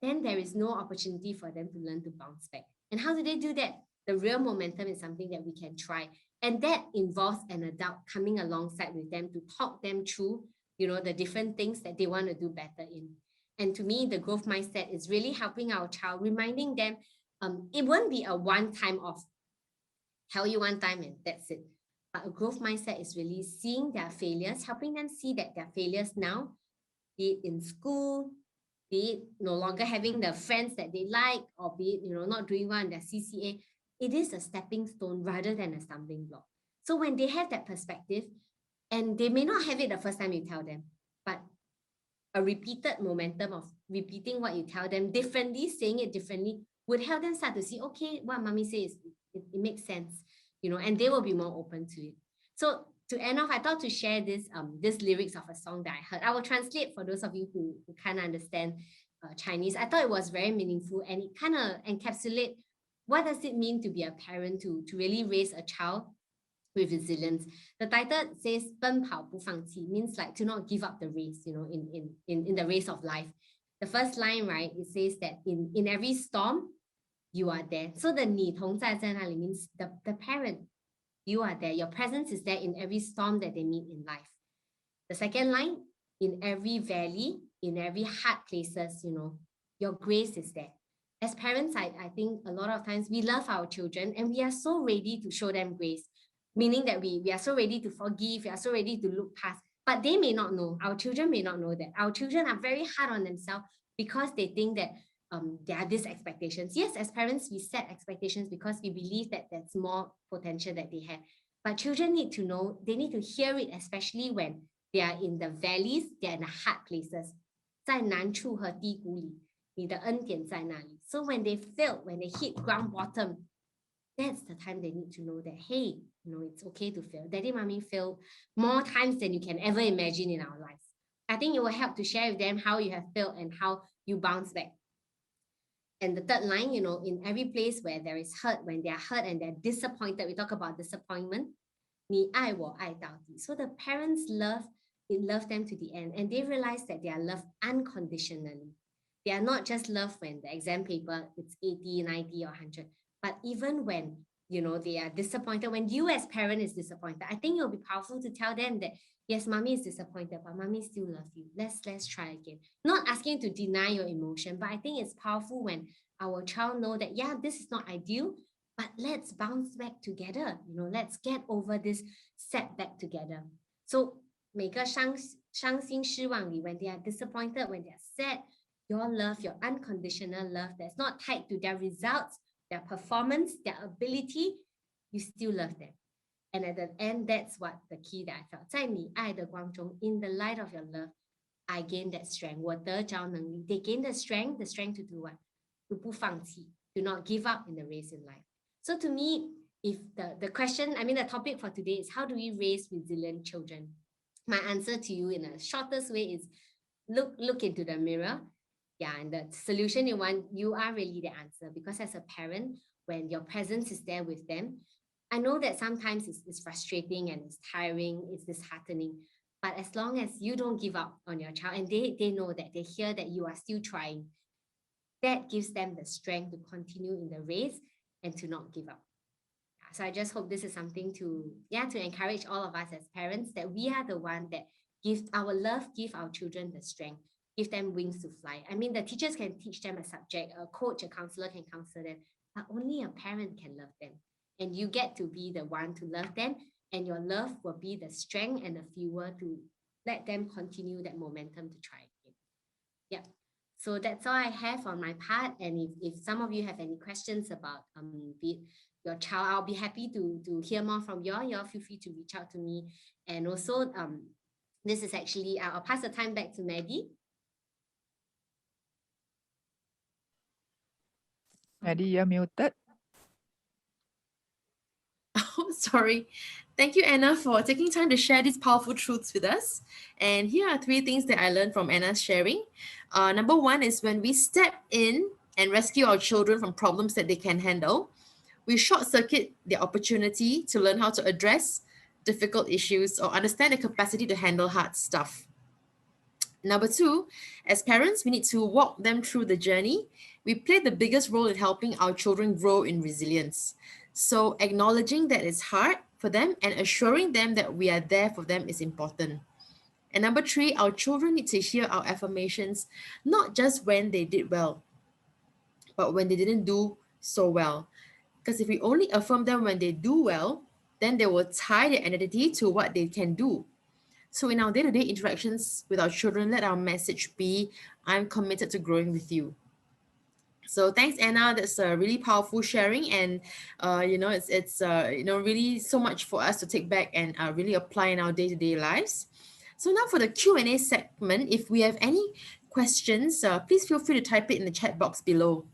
[SPEAKER 2] then there is no opportunity for them to learn to bounce back. And how do they do that? The real momentum is something that we can try. And that involves an adult coming alongside with them to talk them through, the different things that they want to do better in. And to me, the growth mindset is really helping our child, reminding them it won't be a one-time off. Tell you one time and that's it. But a growth mindset is really seeing their failures, helping them see that their failures now, be it in school, be it no longer having the friends that they like, or be it, not doing well in their CCA, it is a stepping stone rather than a stumbling block. So when they have that perspective, and they may not have it the first time you tell them, but a repeated momentum of repeating what you tell them differently, saying it differently, would help them start to see, okay, what mommy says, it makes sense, and they will be more open to it. So to end off, I thought to share this lyrics of a song that I heard. I will translate for those of you who can't understand Chinese. I thought it was very meaningful, and it kind of encapsulates what does it mean to be a parent, to really raise a child with resilience. The title says 奔跑不放弃, means like to not give up the race, in the race of life. The first line, right, it says that in every storm, you are there. So the 你同在在那里 means the parent, you are there. Your presence is there in every storm that they meet in life. The second line, in every valley, in every hard places, your grace is there. As parents, I think a lot of times we love our children and we are so ready to show them grace, meaning that we are so ready to forgive, we are so ready to look past, but they may not know, our children may not know that. Our children are very hard on themselves because they think that there are these expectations. Yes, as parents, we set expectations because we believe that there's more potential that they have. But children need to know, they need to hear it, especially when they are in the valleys, they are in the hard places. 在难处和低谷里，你的恩典在那里. So when they fail, when they hit ground bottom, that's the time they need to know that, hey, it's okay to fail. Daddy, mommy fail more times than you can ever imagine in our lives. I think it will help to share with them how you have failed and how you bounce back. And the third line, in every place where there is hurt, when they are hurt and they're disappointed, we talk about disappointment. 你爱我爱到底. So the parents love them to the end, and they realize that they are loved unconditionally. They are not just loved when the exam paper it's 80, 90, or 100, but even when they are disappointed, when you as parent is disappointed, I think it'll be powerful to tell them that yes, mommy is disappointed, but mommy still loves you. Let's try again. Not asking to deny your emotion, but I think it's powerful when our child know that yeah, this is not ideal, but let's bounce back together. Let's get over this setback together. So 每个伤心失望里, when they are disappointed, when they are sad, your love, your unconditional love that's not tied to their results, their performance, their ability, you still love them. And at the end, that's what the key that I felt. 在你爱的光中, in the light of your love, I gain that strength. 我得着能力. They gain the strength to do what? to不放弃, to not give up in the race in life. So to me, if the question, the topic for today is how do we raise resilient children? My answer to you in the shortest way is look into the mirror. Yeah, and the solution you want, you are really the answer. Because as a parent, when your presence is there with them, I know that sometimes it's frustrating and it's tiring, it's disheartening. But as long as you don't give up on your child and they know that, they hear that you are still trying, that gives them the strength to continue in the race and to not give up. So I just hope this is something to encourage all of us as parents, that we are the one that give our love, give our children the strength, give them wings to fly. The teachers can teach them a subject, a coach, a counselor can counsel them, but only a parent can love them. And you get to be the one to love them, and your love will be the strength and the fuel to let them continue that momentum to try again. Yeah. So that's all I have on my part. And if some of you have any questions about your child, I'll be happy to hear more from you all. You all feel free to reach out to me. And also, this is actually, I'll pass the time back to Maddie.
[SPEAKER 3] Maddie, you're muted.
[SPEAKER 1] Oh, sorry. Thank you, Anna, for taking time to share these powerful truths with us. And here are 3 things that I learned from Anna's sharing. Number 1 is when we step in and rescue our children from problems that they can handle, we short-circuit the opportunity to learn how to address difficult issues or understand the capacity to handle hard stuff. Number 2, as parents, we need to walk them through the journey. We play the biggest role in helping our children grow in resilience. So acknowledging that it's hard for them and assuring them that we are there for them is important. And number 3, our children need to hear our affirmations, not just when they did well, but when they didn't do so well. Because if we only affirm them when they do well, then they will tie their identity to what they can do. So in our day-to-day interactions with our children, let our message be, I'm committed to growing with you. So thanks, Anna. That's a really powerful sharing, and it's really so much for us to take back and really apply in our day-to-day lives. So now for the Q&A segment, if we have any questions, please feel free to type it in the chat box below.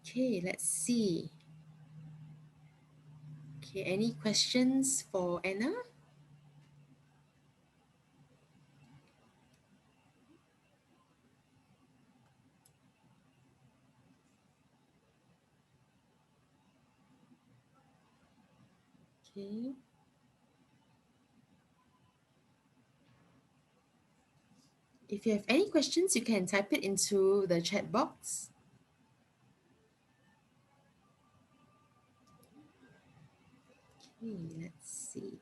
[SPEAKER 1] Okay, let's see. Okay, any questions for Anna? Okay. If you have any questions, you can type it into the chat box. Okay, let's see.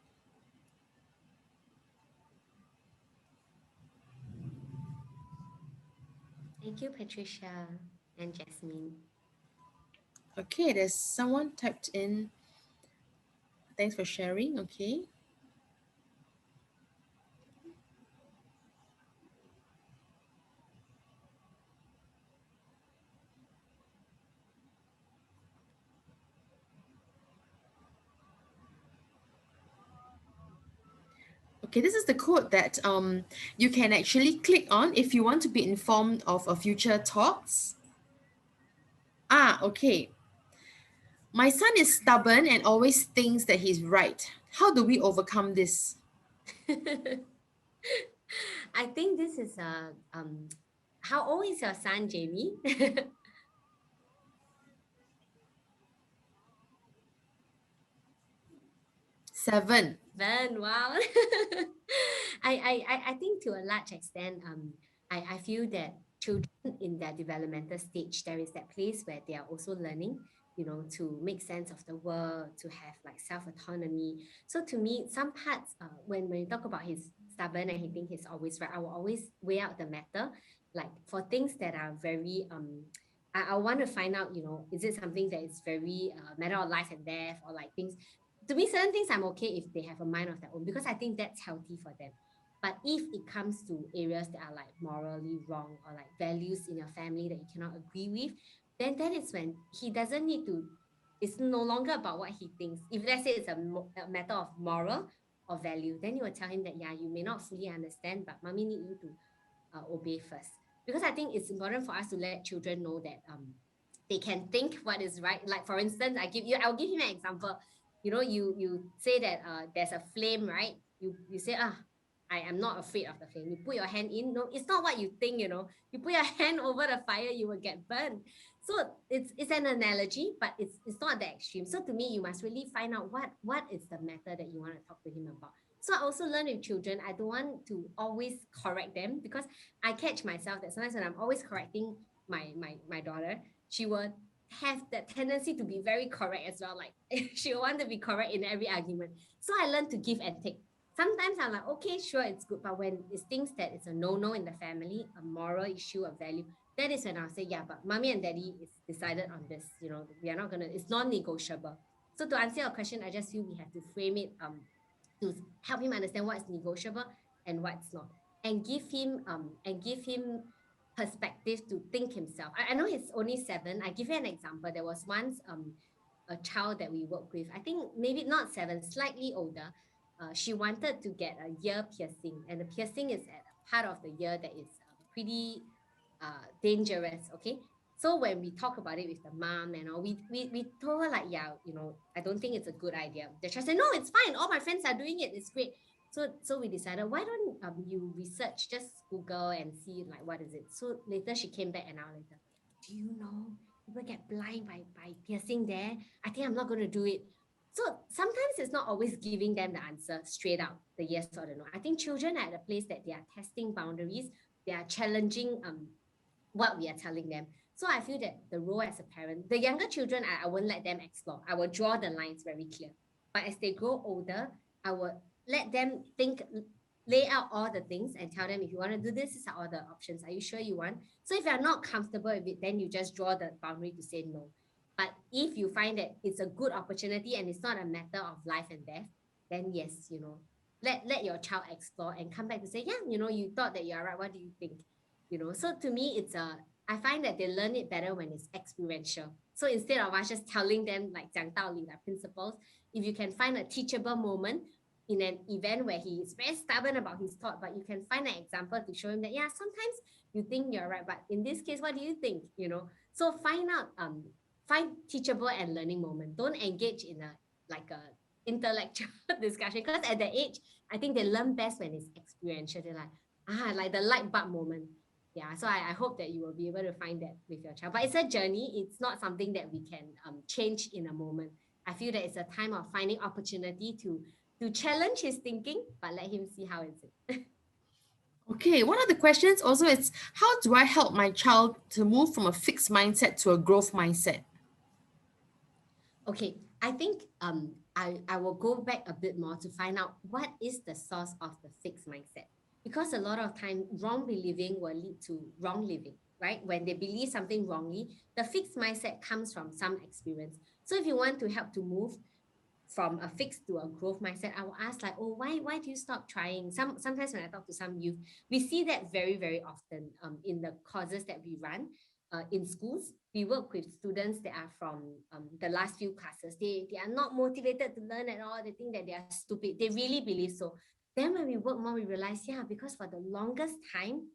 [SPEAKER 2] Thank you, Patricia and Jasmine.
[SPEAKER 1] Okay, there's someone typed in. Thanks for sharing. Okay. Okay, this is the code that you can actually click on if you want to be informed of a future talks. Okay. My son is stubborn and always thinks that he's right. How do we overcome this?
[SPEAKER 2] I think this is how old is your son, Jamie?
[SPEAKER 1] 7.
[SPEAKER 2] Wow. I think to a large extent, I feel that children in their developmental stage, there is that place where they are also learning, to make sense of the world, to have like self-autonomy. So to me, some parts, when we talk about he's stubborn and he thinks he's always right, I will always weigh out the matter. Like for things that are very, I want to find out, is it something that is very matter of life and death, or like things, to me, certain things I'm okay if they have a mind of their own, because I think that's healthy for them. But if it comes to areas that are like morally wrong, or like values in your family that you cannot agree with, then that is when he doesn't need to, it's no longer about what he thinks. If let's say it's a matter of moral or value, then you will tell him that, yeah, you may not fully understand, but mommy need you to obey first. Because I think it's important for us to let children know that they can think what is right. Like for instance, I'll give him an example. You say that there's a flame, right? You say, I am not afraid of the flame. You put your hand in. No, it's not what you think. You put your hand over the fire, you will get burned. So it's an analogy, but it's not that extreme. So to me, you must really find out what is the matter that you want to talk to him about. So I also learn with children, I don't want to always correct them, because I catch myself that sometimes when I'm always correcting my daughter, she will have that tendency to be very correct as well. Like she'll want to be correct in every argument. So I learned to give and take. Sometimes I'm like, okay, sure, it's good. But when it's things that it's a no-no in the family, a moral issue, a value, that is when I'll say, yeah, but mommy and daddy is decided on this. We are not gonna, it's non-negotiable. So to answer your question, I just feel we have to frame it to help him understand what's negotiable and what's not, and give him perspective to think himself. I know he's only 7. I give you an example. There was once a child that we work with, I think maybe not 7, slightly older. She wanted to get a ear piercing, and the piercing is at a part of the ear that is pretty dangerous. Okay, so when we talk about it with the mom and all, we told her like, yeah, I don't think it's a good idea. The child said, no, it's fine. All my friends are doing it. It's great. So we decided, why don't you research, just Google and see like what is it. So later she came back an hour later. Do you know people get blind by piercing there? I think I'm not going to do it. So sometimes it's not always giving them the answer straight out, the yes or the no. I think children are at a place that they are testing boundaries. They are challenging what we are telling them. So I feel that the role as a parent, the younger children, I won't let them explore. I will draw the lines very clear. But as they grow older, I will let them think, lay out all the things and tell them, if you want to do this, these are all the options. Are you sure you want? So if you're not comfortable with it, then you just draw the boundary to say no. But if you find that it's a good opportunity and it's not a matter of life and death, then yes, let your child explore and come back to say, yeah, you thought that you're right. What do you think? So to me, I find that they learn it better when it's experiential. So instead of us just telling them like 讲道理, like principles, if you can find a teachable moment in an event where he is very stubborn about his thought, but you can find an example to show him that, yeah, sometimes you think you're right, but in this case, what do you think? So find teachable and learning moment. Don't engage in a intellectual discussion, because at that age, I think they learn best when it's experiential. They're like the light bulb moment. Yeah, so I hope that you will be able to find that with your child. But it's a journey. It's not something that we can change in a moment. I feel that it's a time of finding opportunity to challenge his thinking, but let him see how it's it.
[SPEAKER 1] Okay, one of the questions also is, how do I help my child to move from a fixed mindset to a growth mindset?
[SPEAKER 2] Okay, I think I will go back a bit more to find out what is the source of the fixed mindset. Because a lot of time, wrong believing will lead to wrong living, right? When they believe something wrongly, the fixed mindset comes from some experience. So if you want to help to move from a fixed to a growth mindset, I will ask like, oh, why do you stop trying? Sometimes when I talk to some youth, we see that very, very often in the courses that we run in schools. We work with students that are from the last few classes. They are not motivated to learn at all. They think that they are stupid. They really believe so. Then when we work more, we realize, yeah, because for the longest time,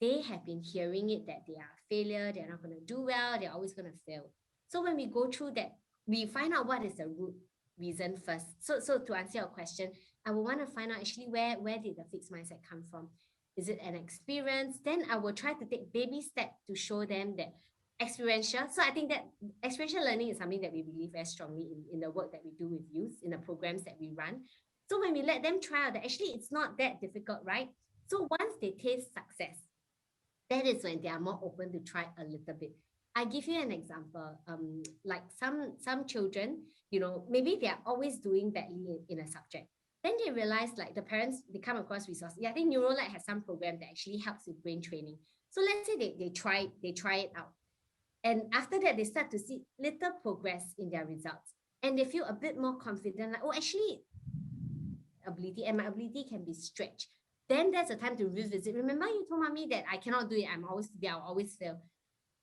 [SPEAKER 2] they have been hearing it that they are a failure, they're not going to do well, they're always going to fail. So when we go through that, we find out what is the root reason first. So to answer your question, I will want to find out actually where did the fixed mindset come from? Is it an experience? Then I will try to take baby steps to show them that experiential. So I think that experiential learning is something that we believe very strongly in the work that we do with youth, in the programs that we run. So when we let them try out that actually it's not that difficult, right? So once they taste success, that is when they are more open to try a little bit. I give you an example. Like some children, maybe they are always doing badly in a subject. Then they realize, like the parents, they come across resources. Yeah, I think NeuroLAT has some program that actually helps with brain training. So let's say they try it out, and after that they start to see little progress in their results, and they feel a bit more confident. Like, oh, actually, ability and my ability can be stretched. Then that's the time to revisit. Remember, you told mommy that I cannot do it. I'll always fail.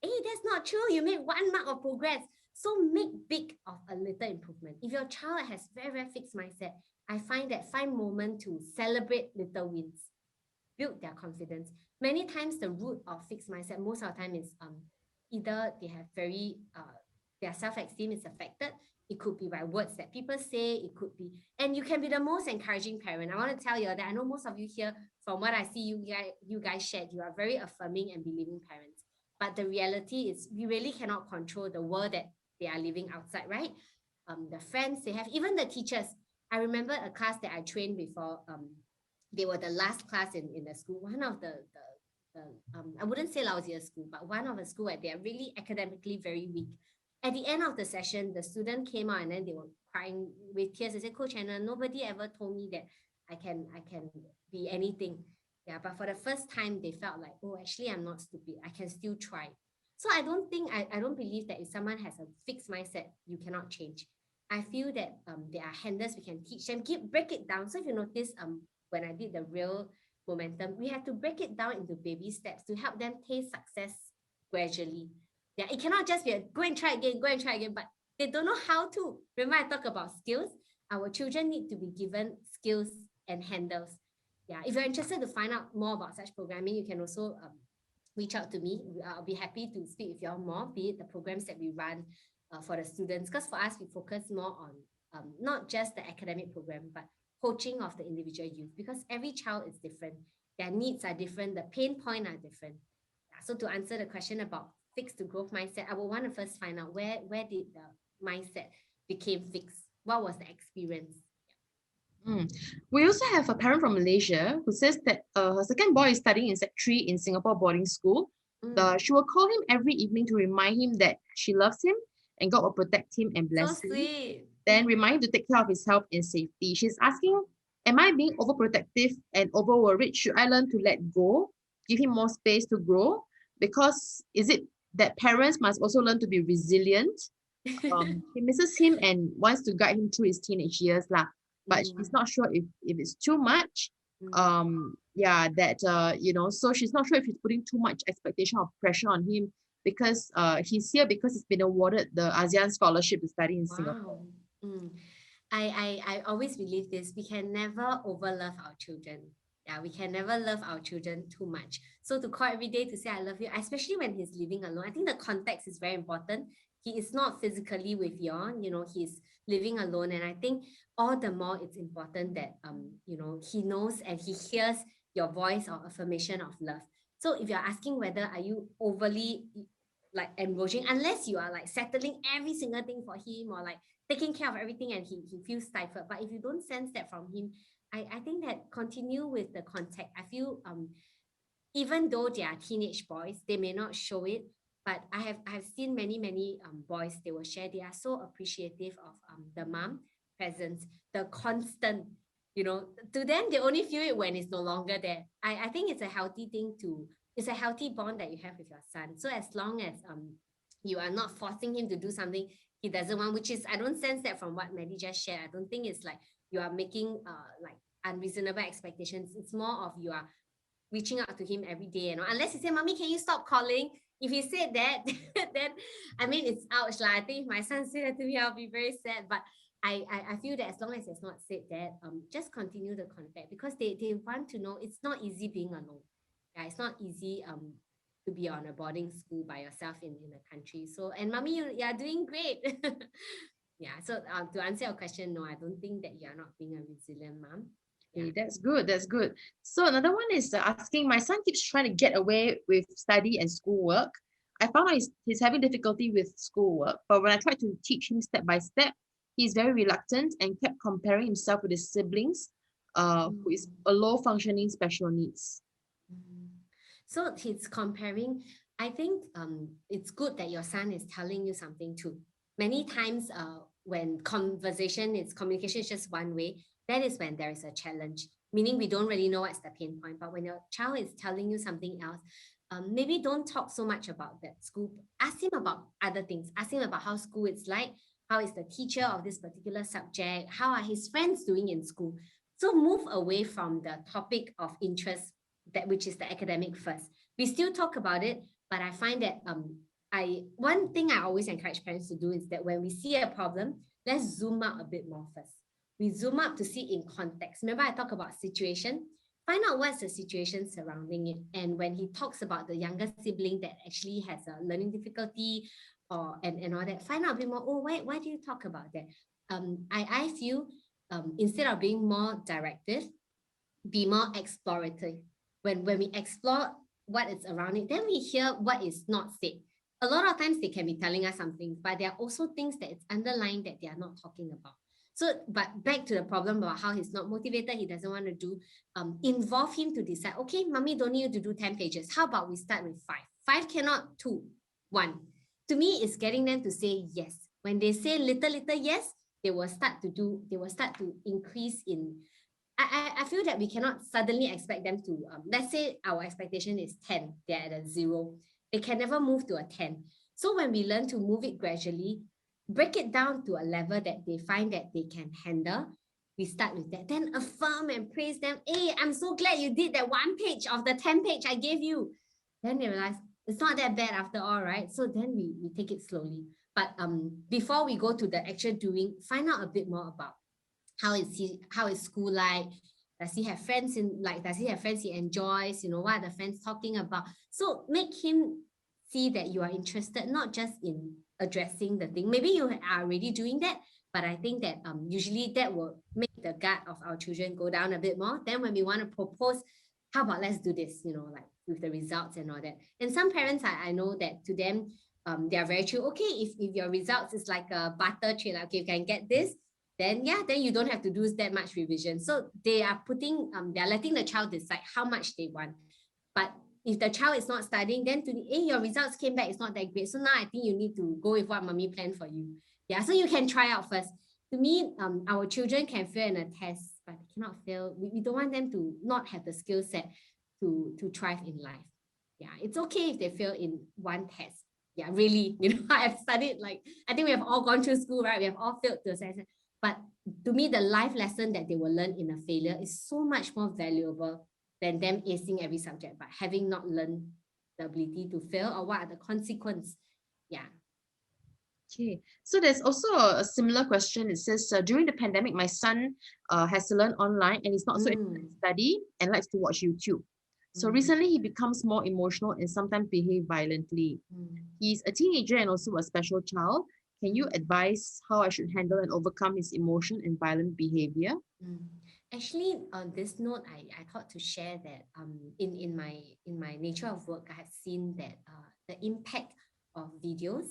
[SPEAKER 2] Hey, that's not true. You made 1 mark of progress. So make big of a little improvement. If your child has very, very fixed mindset, I find that find moment to celebrate little wins, build their confidence. Many times the root of fixed mindset, most of the time is either they have very their self-esteem is affected. It could be by words that people say, it could be, and you can be the most encouraging parent. I want to tell you that I know most of you here, from what I see you guys shared, you are very affirming and believing parents. But the reality is we really cannot control the world that they are living outside, right? The friends they have, even the teachers. I remember a class that I trained before. They were the last class in the school. One of the I wouldn't say lousier school, but one of the school where they are really academically very weak. At the end of the session, the student came out and then they were crying with tears. They said, Coach Anna, nobody ever told me that I can be anything. Yeah, but for the first time, they felt like, oh, actually, I'm not stupid. I can still try. So I don't believe that if someone has a fixed mindset, you cannot change. I feel that there are handles we can teach them, break it down. So if you notice, when I did the real momentum, we have to break it down into baby steps to help them taste success gradually. Yeah, it cannot just be a go and try again, but they don't know how to. Remember, I talk about skills. Our children need to be given skills and handles. Yeah, if you're interested to find out more about such programming, you can also reach out to me. I'll be happy to speak with you all more, be it the programs that we run for the students. Because for us, we focus more on not just the academic program, but coaching of the individual youth, because every child is different. Their needs are different. The pain point are different. Yeah, so to answer the question about fixed to growth mindset, I would want to first find out where did the mindset became fixed? What was the experience?
[SPEAKER 1] Mm. We also have a parent from Malaysia who says that her second boy is studying in Sec 3 in Singapore boarding school. She will call him every evening to remind him that she loves him and God will protect him and bless him.
[SPEAKER 2] Sweet.
[SPEAKER 1] Then remind him to take care of his health and safety. She's asking, am I being overprotective and over worried? Should I learn to let go, give him more space to grow? Because is it that parents must also learn to be resilient? She misses him and wants to guide him through his teenage years lah. But she's not sure if it's too much. So she's not sure if she's putting too much expectation or pressure on him, because he's here because he's been awarded the ASEAN scholarship to study in Singapore.
[SPEAKER 2] I always believe this. We can never overlove our children. Yeah, we can never love our children too much. So to call every day to say I love you, especially when he's living alone, I think the context is very important. He is not physically with you, he's living alone. And I think all the more it's important that he knows and he hears your voice or affirmation of love. So if you're asking whether are you overly like enrolling unless you are like settling every single thing for him or like taking care of everything and he feels stifled. But if you don't sense that from him, I think that continue with the contact. I feel even though they are teenage boys, they may not show it, but I have seen many boys, they will share, they are so appreciative of the mom presence, the constant, to them, they only feel it when it's no longer there. I think it's a healthy thing it's a healthy bond that you have with your son. So as long as you are not forcing him to do something he doesn't want, which is, I don't sense that from what Maddie just shared. I don't think it's like you are making like unreasonable expectations. It's more of you are reaching out to him every day, unless he say, "Mommy, can you stop calling?" If he said that, then I mean, it's ouch. I think if my son said that to me, I'll be very sad. But I feel that as long as it's not said that, just continue the contact, because they want to know it's not easy being alone. Yeah, it's not easy to be on a boarding school by yourself in a country. So, and mommy, you are doing great. Yeah. So to answer your question, no, I don't think that you are not being a resilient mom.
[SPEAKER 1] Okay, that's good. That's good. So another one is asking, my son keeps trying to get away with study and schoolwork. I found out he's having difficulty with schoolwork, but when I tried to teach him step by step, he's very reluctant and kept comparing himself with his siblings, who is a low functioning special needs.
[SPEAKER 2] So he's comparing. I think it's good that your son is telling you something too. Many times when communication is just one way, that is when there is a challenge, meaning we don't really know what's the pain point. But when your child is telling you something else, maybe don't talk so much about that school. Ask him about other things. Ask him about how school is like, how is the teacher of this particular subject, how are his friends doing in school. So move away from the topic of interest, which is the academic first. We still talk about it, but I find that one thing I always encourage parents to do is that when we see a problem, let's zoom out a bit more first. We zoom up to see in context. Remember, I talk about situation. Find out what's the situation surrounding it. And when he talks about the younger sibling that actually has a learning difficulty and all that, find out a bit more. Oh, why do you talk about that? I feel instead of being more directive, be more explorative. When we explore what is around it, then we hear what is not said. A lot of times they can be telling us something, but there are also things that it's underlying that they are not talking about. So, but back to the problem about how he's not motivated, he doesn't want to do, involve him to decide, okay, mommy don't need you to do 10 pages. How about we start with 5? 5 cannot, 2, 1. To me, it's getting them to say yes. When they say little yes, they will start to increase in. I feel that we cannot suddenly expect them to, let's say our expectation is 10, they're at a 0. They can never move to a 10. So when we learn to move it gradually, break it down to a level that they find that they can handle, we start with that. Then affirm and praise them. Hey, I'm so glad you did that 1 page of the 10 page I gave you. Then they realize it's not that bad after all, right? So then we take it slowly. But before we go to the actual doing, find out a bit more about how is school like? Does he have friends he enjoys? What are the friends talking about? So make him see that you are interested, not just in addressing the thing. Maybe you are already doing that, but I think that usually that will make the guard of our children go down a bit more. Then when we want to propose, how about let's do this, like with the results and all that. And some parents, I know that to them, they are very true. Okay, if your results is like a butter tray, like, okay, you can get this, then you don't have to do that much revision. So they are letting the child decide how much they want. But if the child is not studying, then your results came back, it's not that great. So now I think you need to go with what mommy planned for you. Yeah, so you can try out first. To me, our children can fail in a test, but they cannot fail. We don't want them to not have the skill set to thrive in life. Yeah, it's okay if they fail in one test. Yeah, really, I've studied, I think we have all gone through school, right? We have all failed to assess it. But to me, the life lesson that they will learn in a failure is so much more valuable than them acing every subject, but having not learned the ability to fail, or what are the consequences. Yeah.
[SPEAKER 1] Okay, so there's also a similar question. It says, during the pandemic, my son has to learn online and he's not so interested in study and likes to watch YouTube. So recently he becomes more emotional and sometimes behave violently. He's a teenager and also a special child. Can you advise how I should handle and overcome his emotion and violent behavior?
[SPEAKER 2] Actually, on this note, I thought to share that in my nature of work, I have seen that the impact of videos,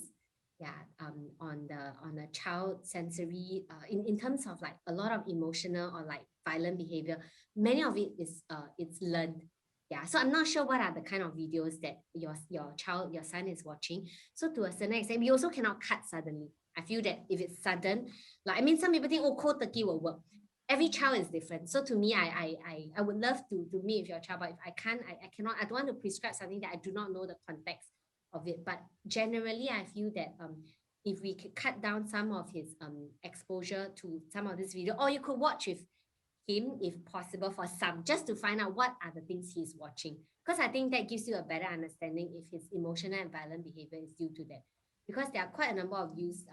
[SPEAKER 2] on a child sensory, in terms of like a lot of emotional or like violent behavior. Many of it is it's learned. Yeah, so I'm not sure what are the kind of videos that your son is watching. So to a certain extent, we also cannot cut suddenly. I feel that if it's sudden, like, I mean, some people think, oh, cold turkey will work. Every child is different. So to me, I would love to meet with your child, but if I can't, I cannot, I don't want to prescribe something that I do not know the context of it. But generally, I feel that if we could cut down some of his exposure to some of this video, or you could watch with him if possible for some, just to find out what are the things he's watching. Because I think that gives you a better understanding if his emotional and violent behavior is due to that. Because there are quite a number of views.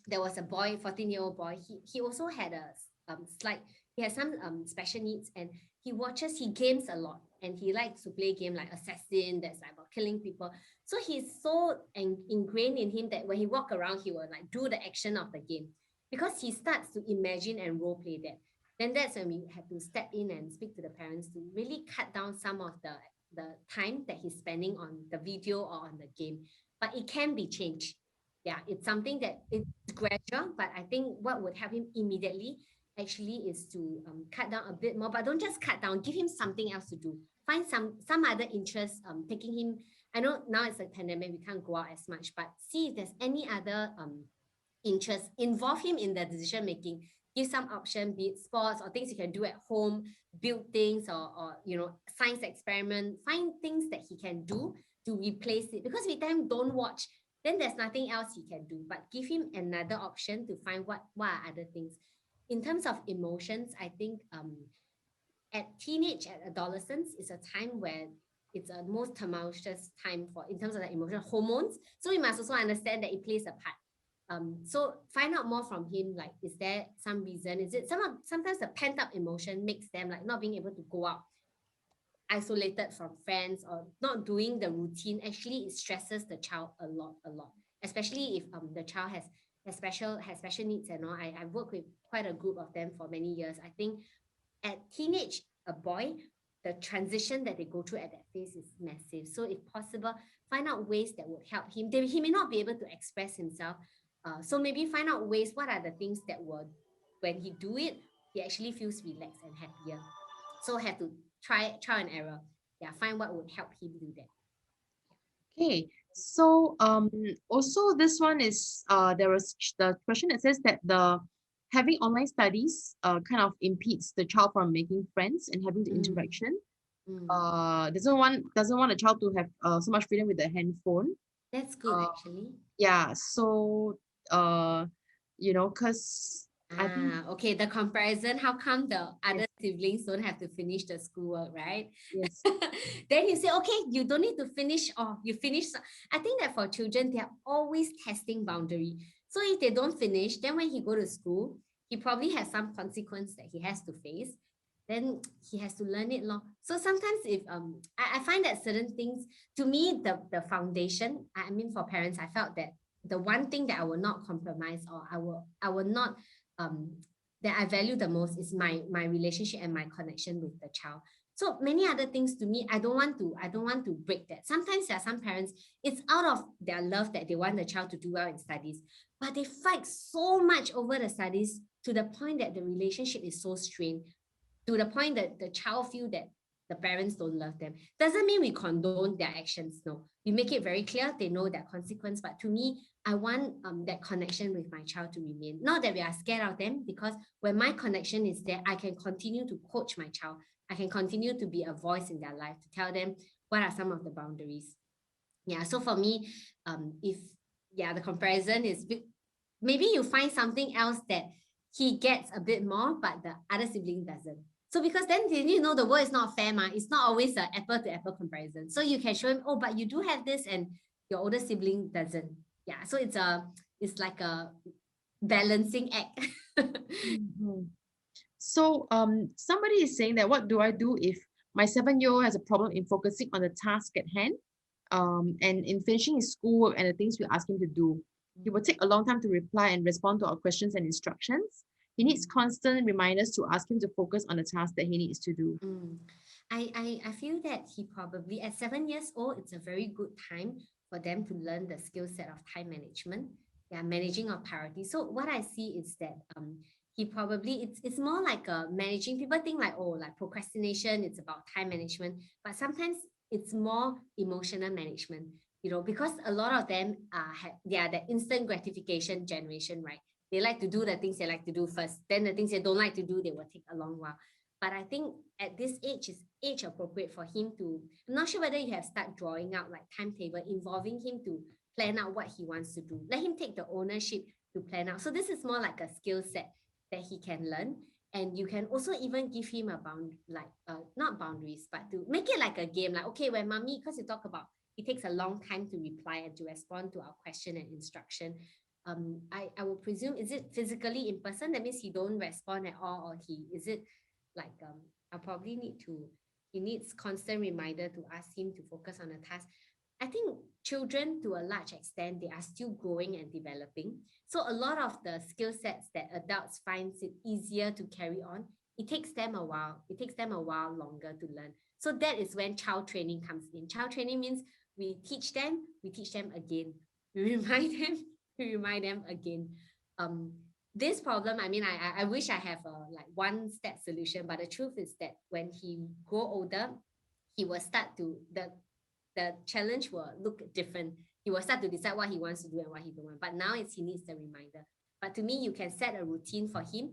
[SPEAKER 2] There was a boy, 14-year-old boy, he also had a slight, he has some special needs, and he games a lot, and he likes to play game like Assassin, that's like about killing people. So he's so ingrained in him that when he walk around, he will like do the action of the game, because he starts to imagine and role play that. Then that's when we had to step in and speak to the parents to really cut down some of the time that he's spending on the video or on the game. But it can be changed. Yeah, it's something that it's gradual, but I think what would help him immediately actually is to cut down a bit more, but don't just cut down, give him something else to do. Find some other interest, taking him, I know now it's a pandemic, we can't go out as much, but see if there's any other interest, involve him in the decision making, give some option, be it sports or things you can do at home, build things, or science experiment, find things that he can do to replace it. Because if we tell him don't watch, then there's nothing else he can do, but give him another option to find what are other things. In terms of emotions, I think at teenage, at adolescence, is a time where it's a most tumultuous time for in terms of the emotional hormones. So we must also understand that it plays a part. So find out more from him, like, is there some reason? Is it sometimes the pent-up emotion makes them like not being able to go out, isolated from friends, or not doing the routine? Actually, it stresses the child a lot, especially if the child has special needs and all. I've worked with quite a group of them for many years. I think at teenage, a boy, the transition that they go through at that phase is massive. So if possible, find out ways that would help him. He may not be able to express himself. So maybe find out ways, what are the things that would, when he do it, he actually feels relaxed and happier. So have to try and error. Yeah, find what would help him do that.
[SPEAKER 1] Okay, so also this one is there was the question that says that the having online studies kind of impedes the child from making friends and having the interaction. Doesn't want a child to have so much freedom with the handphone.
[SPEAKER 2] That's good, actually.
[SPEAKER 1] Yeah, so because I think,
[SPEAKER 2] okay, the comparison, how come the other siblings don't have to finish the schoolwork, right?
[SPEAKER 1] yes.
[SPEAKER 2] Then you say, okay, you don't need to finish, or you finish. I think that for children, they're always testing boundary. So if they don't finish, then when he go to school, he probably has some consequence that he has to face. Then he has to learn it long. So sometimes if I find that certain things, to me, the foundation, I mean, for parents, I felt that the one thing that I will not compromise, or I will not that I value the most, is my relationship and my connection with the child. So many other things, to me, I don't want to break that. Sometimes there are some parents, it's out of their love that they want the child to do well in studies, but they fight so much over the studies to the point that the relationship is so strained, to the point that the child feel that the parents don't love them. Doesn't mean we condone their actions, no. We make it very clear, they know their consequence, but to me, I want that connection with my child to remain. Not that we are scared of them, because when my connection is there, I can continue to coach my child. I can continue to be a voice in their life, to tell them what are some of the boundaries. Yeah, so for me, the comparison is, maybe you find something else that he gets a bit more, but the other sibling doesn't. So because then the world is not fair, it's not always an apple to apple comparison. So you can show him, oh, but you do have this and your older sibling doesn't. Yeah, so it's like a balancing act.
[SPEAKER 1] So somebody is saying that, what do I do if my 7-year-old has a problem in focusing on the task at hand, and in finishing his schoolwork and the things we ask him to do? He will take a long time to reply and respond to our questions and instructions. He needs constant reminders to ask him to focus on the task that he needs to do.
[SPEAKER 2] I feel that he probably, at 7 years old, it's a very good time for them to learn the skill set of time management, managing of priorities. So what I see is that he probably, it's more like a managing. People think like, oh, like procrastination, it's about time management, but sometimes it's more emotional management, because a lot of them they are the instant gratification generation, right? They like to do the things they like to do first, then the things they don't like to do, they will take a long while. But I think at this age is age appropriate for him to, I'm not sure whether you have started drawing out like timetable, involving him to plan out what he wants to do. Let him take the ownership to plan out. So this is more like a skill set that he can learn. And you can also even give him a not boundaries, but to make it like a game. Like, okay, when mommy, because you talk about it takes a long time to reply and to respond to our question and instruction. I will presume, is it physically in person? That means he don't respond at all, or is it like I probably he needs constant reminder to ask him to focus on a task. I think children, to a large extent, they are still growing and developing. So a lot of the skill sets that adults finds it easier to carry on, it takes them a while. It takes them a while longer to learn. So that is when child training comes in. Child training means we teach them again. We remind them again. This problem, I mean, I wish I have a like one step solution, but the truth is that when he grow older, he will start to, the challenge will look different. He will start to decide what he wants to do and what he don't want. But now he needs the reminder. But to me, you can set a routine for him.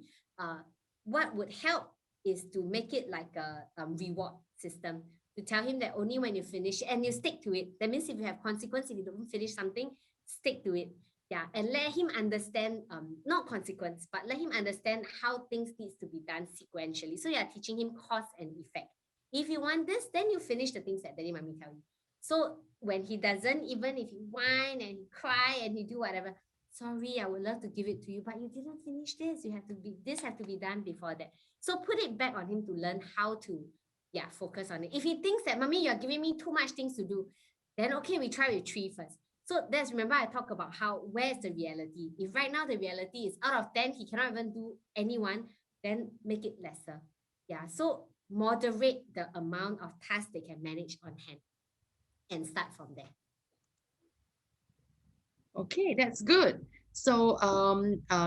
[SPEAKER 2] What would help is to make it like a reward system, to tell him that only when you finish and you stick to it. That means if you have consequence, if you don't finish something, stick to it. Yeah, and let him understand, not consequence, but let him understand how things needs to be done sequentially. So you're teaching him cause and effect. If you want this, then you finish the things that daddy, mommy tell you. So when he doesn't, even if he whine and he cry and he do whatever, sorry, I would love to give it to you, but you didn't finish this. This have to be done before that. So put it back on him to learn how to, focus on it. If he thinks that, mommy, you're giving me too much things to do, then okay, we try with 3 first. So remember I talk about where's the reality. If right now the reality is out of 10, he cannot even do anyone, then make it lesser. Yeah, so moderate the amount of tasks they can manage on hand and start from there.
[SPEAKER 1] Okay, that's good. So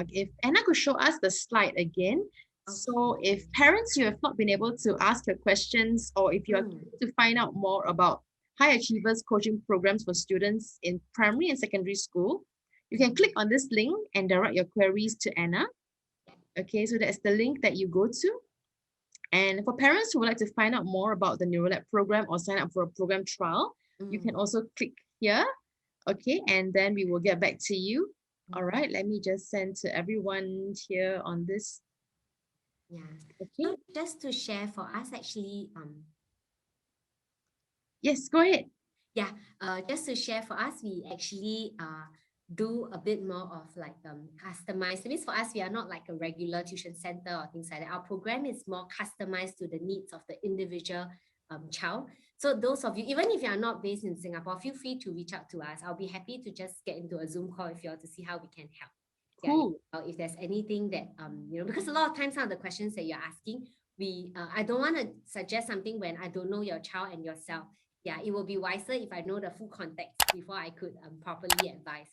[SPEAKER 1] if Anna could show us the slide again. Okay. So if parents, you have not been able to ask your questions, or if you are to find out more about high achievers coaching programs for students in primary and secondary school, you can click on this link and direct your queries to Anna. Okay, so that's the link that you go to. And for parents who would like to find out more about the NeuroLAT program or sign up for a program trial, you can also click here. Okay, and then we will get back to you. All right, let me just send to everyone here on this.
[SPEAKER 2] Yeah. Okay. So just to share for us, actually,
[SPEAKER 1] yes, go ahead.
[SPEAKER 2] Yeah, just to share for us, we actually do a bit more of like customized. That means for us, we are not like a regular tuition center or things like that. Our program is more customized to the needs of the individual child. So those of you, even if you are not based in Singapore, feel free to reach out to us. I'll be happy to just get into a Zoom call with you all to see how we can help.
[SPEAKER 1] Cool.
[SPEAKER 2] Yeah, if there's anything that, because a lot of times some of the questions that you're asking, I don't want to suggest something when I don't know your child and yourself. Yeah, it will be wiser if I know the full context before I could properly advise.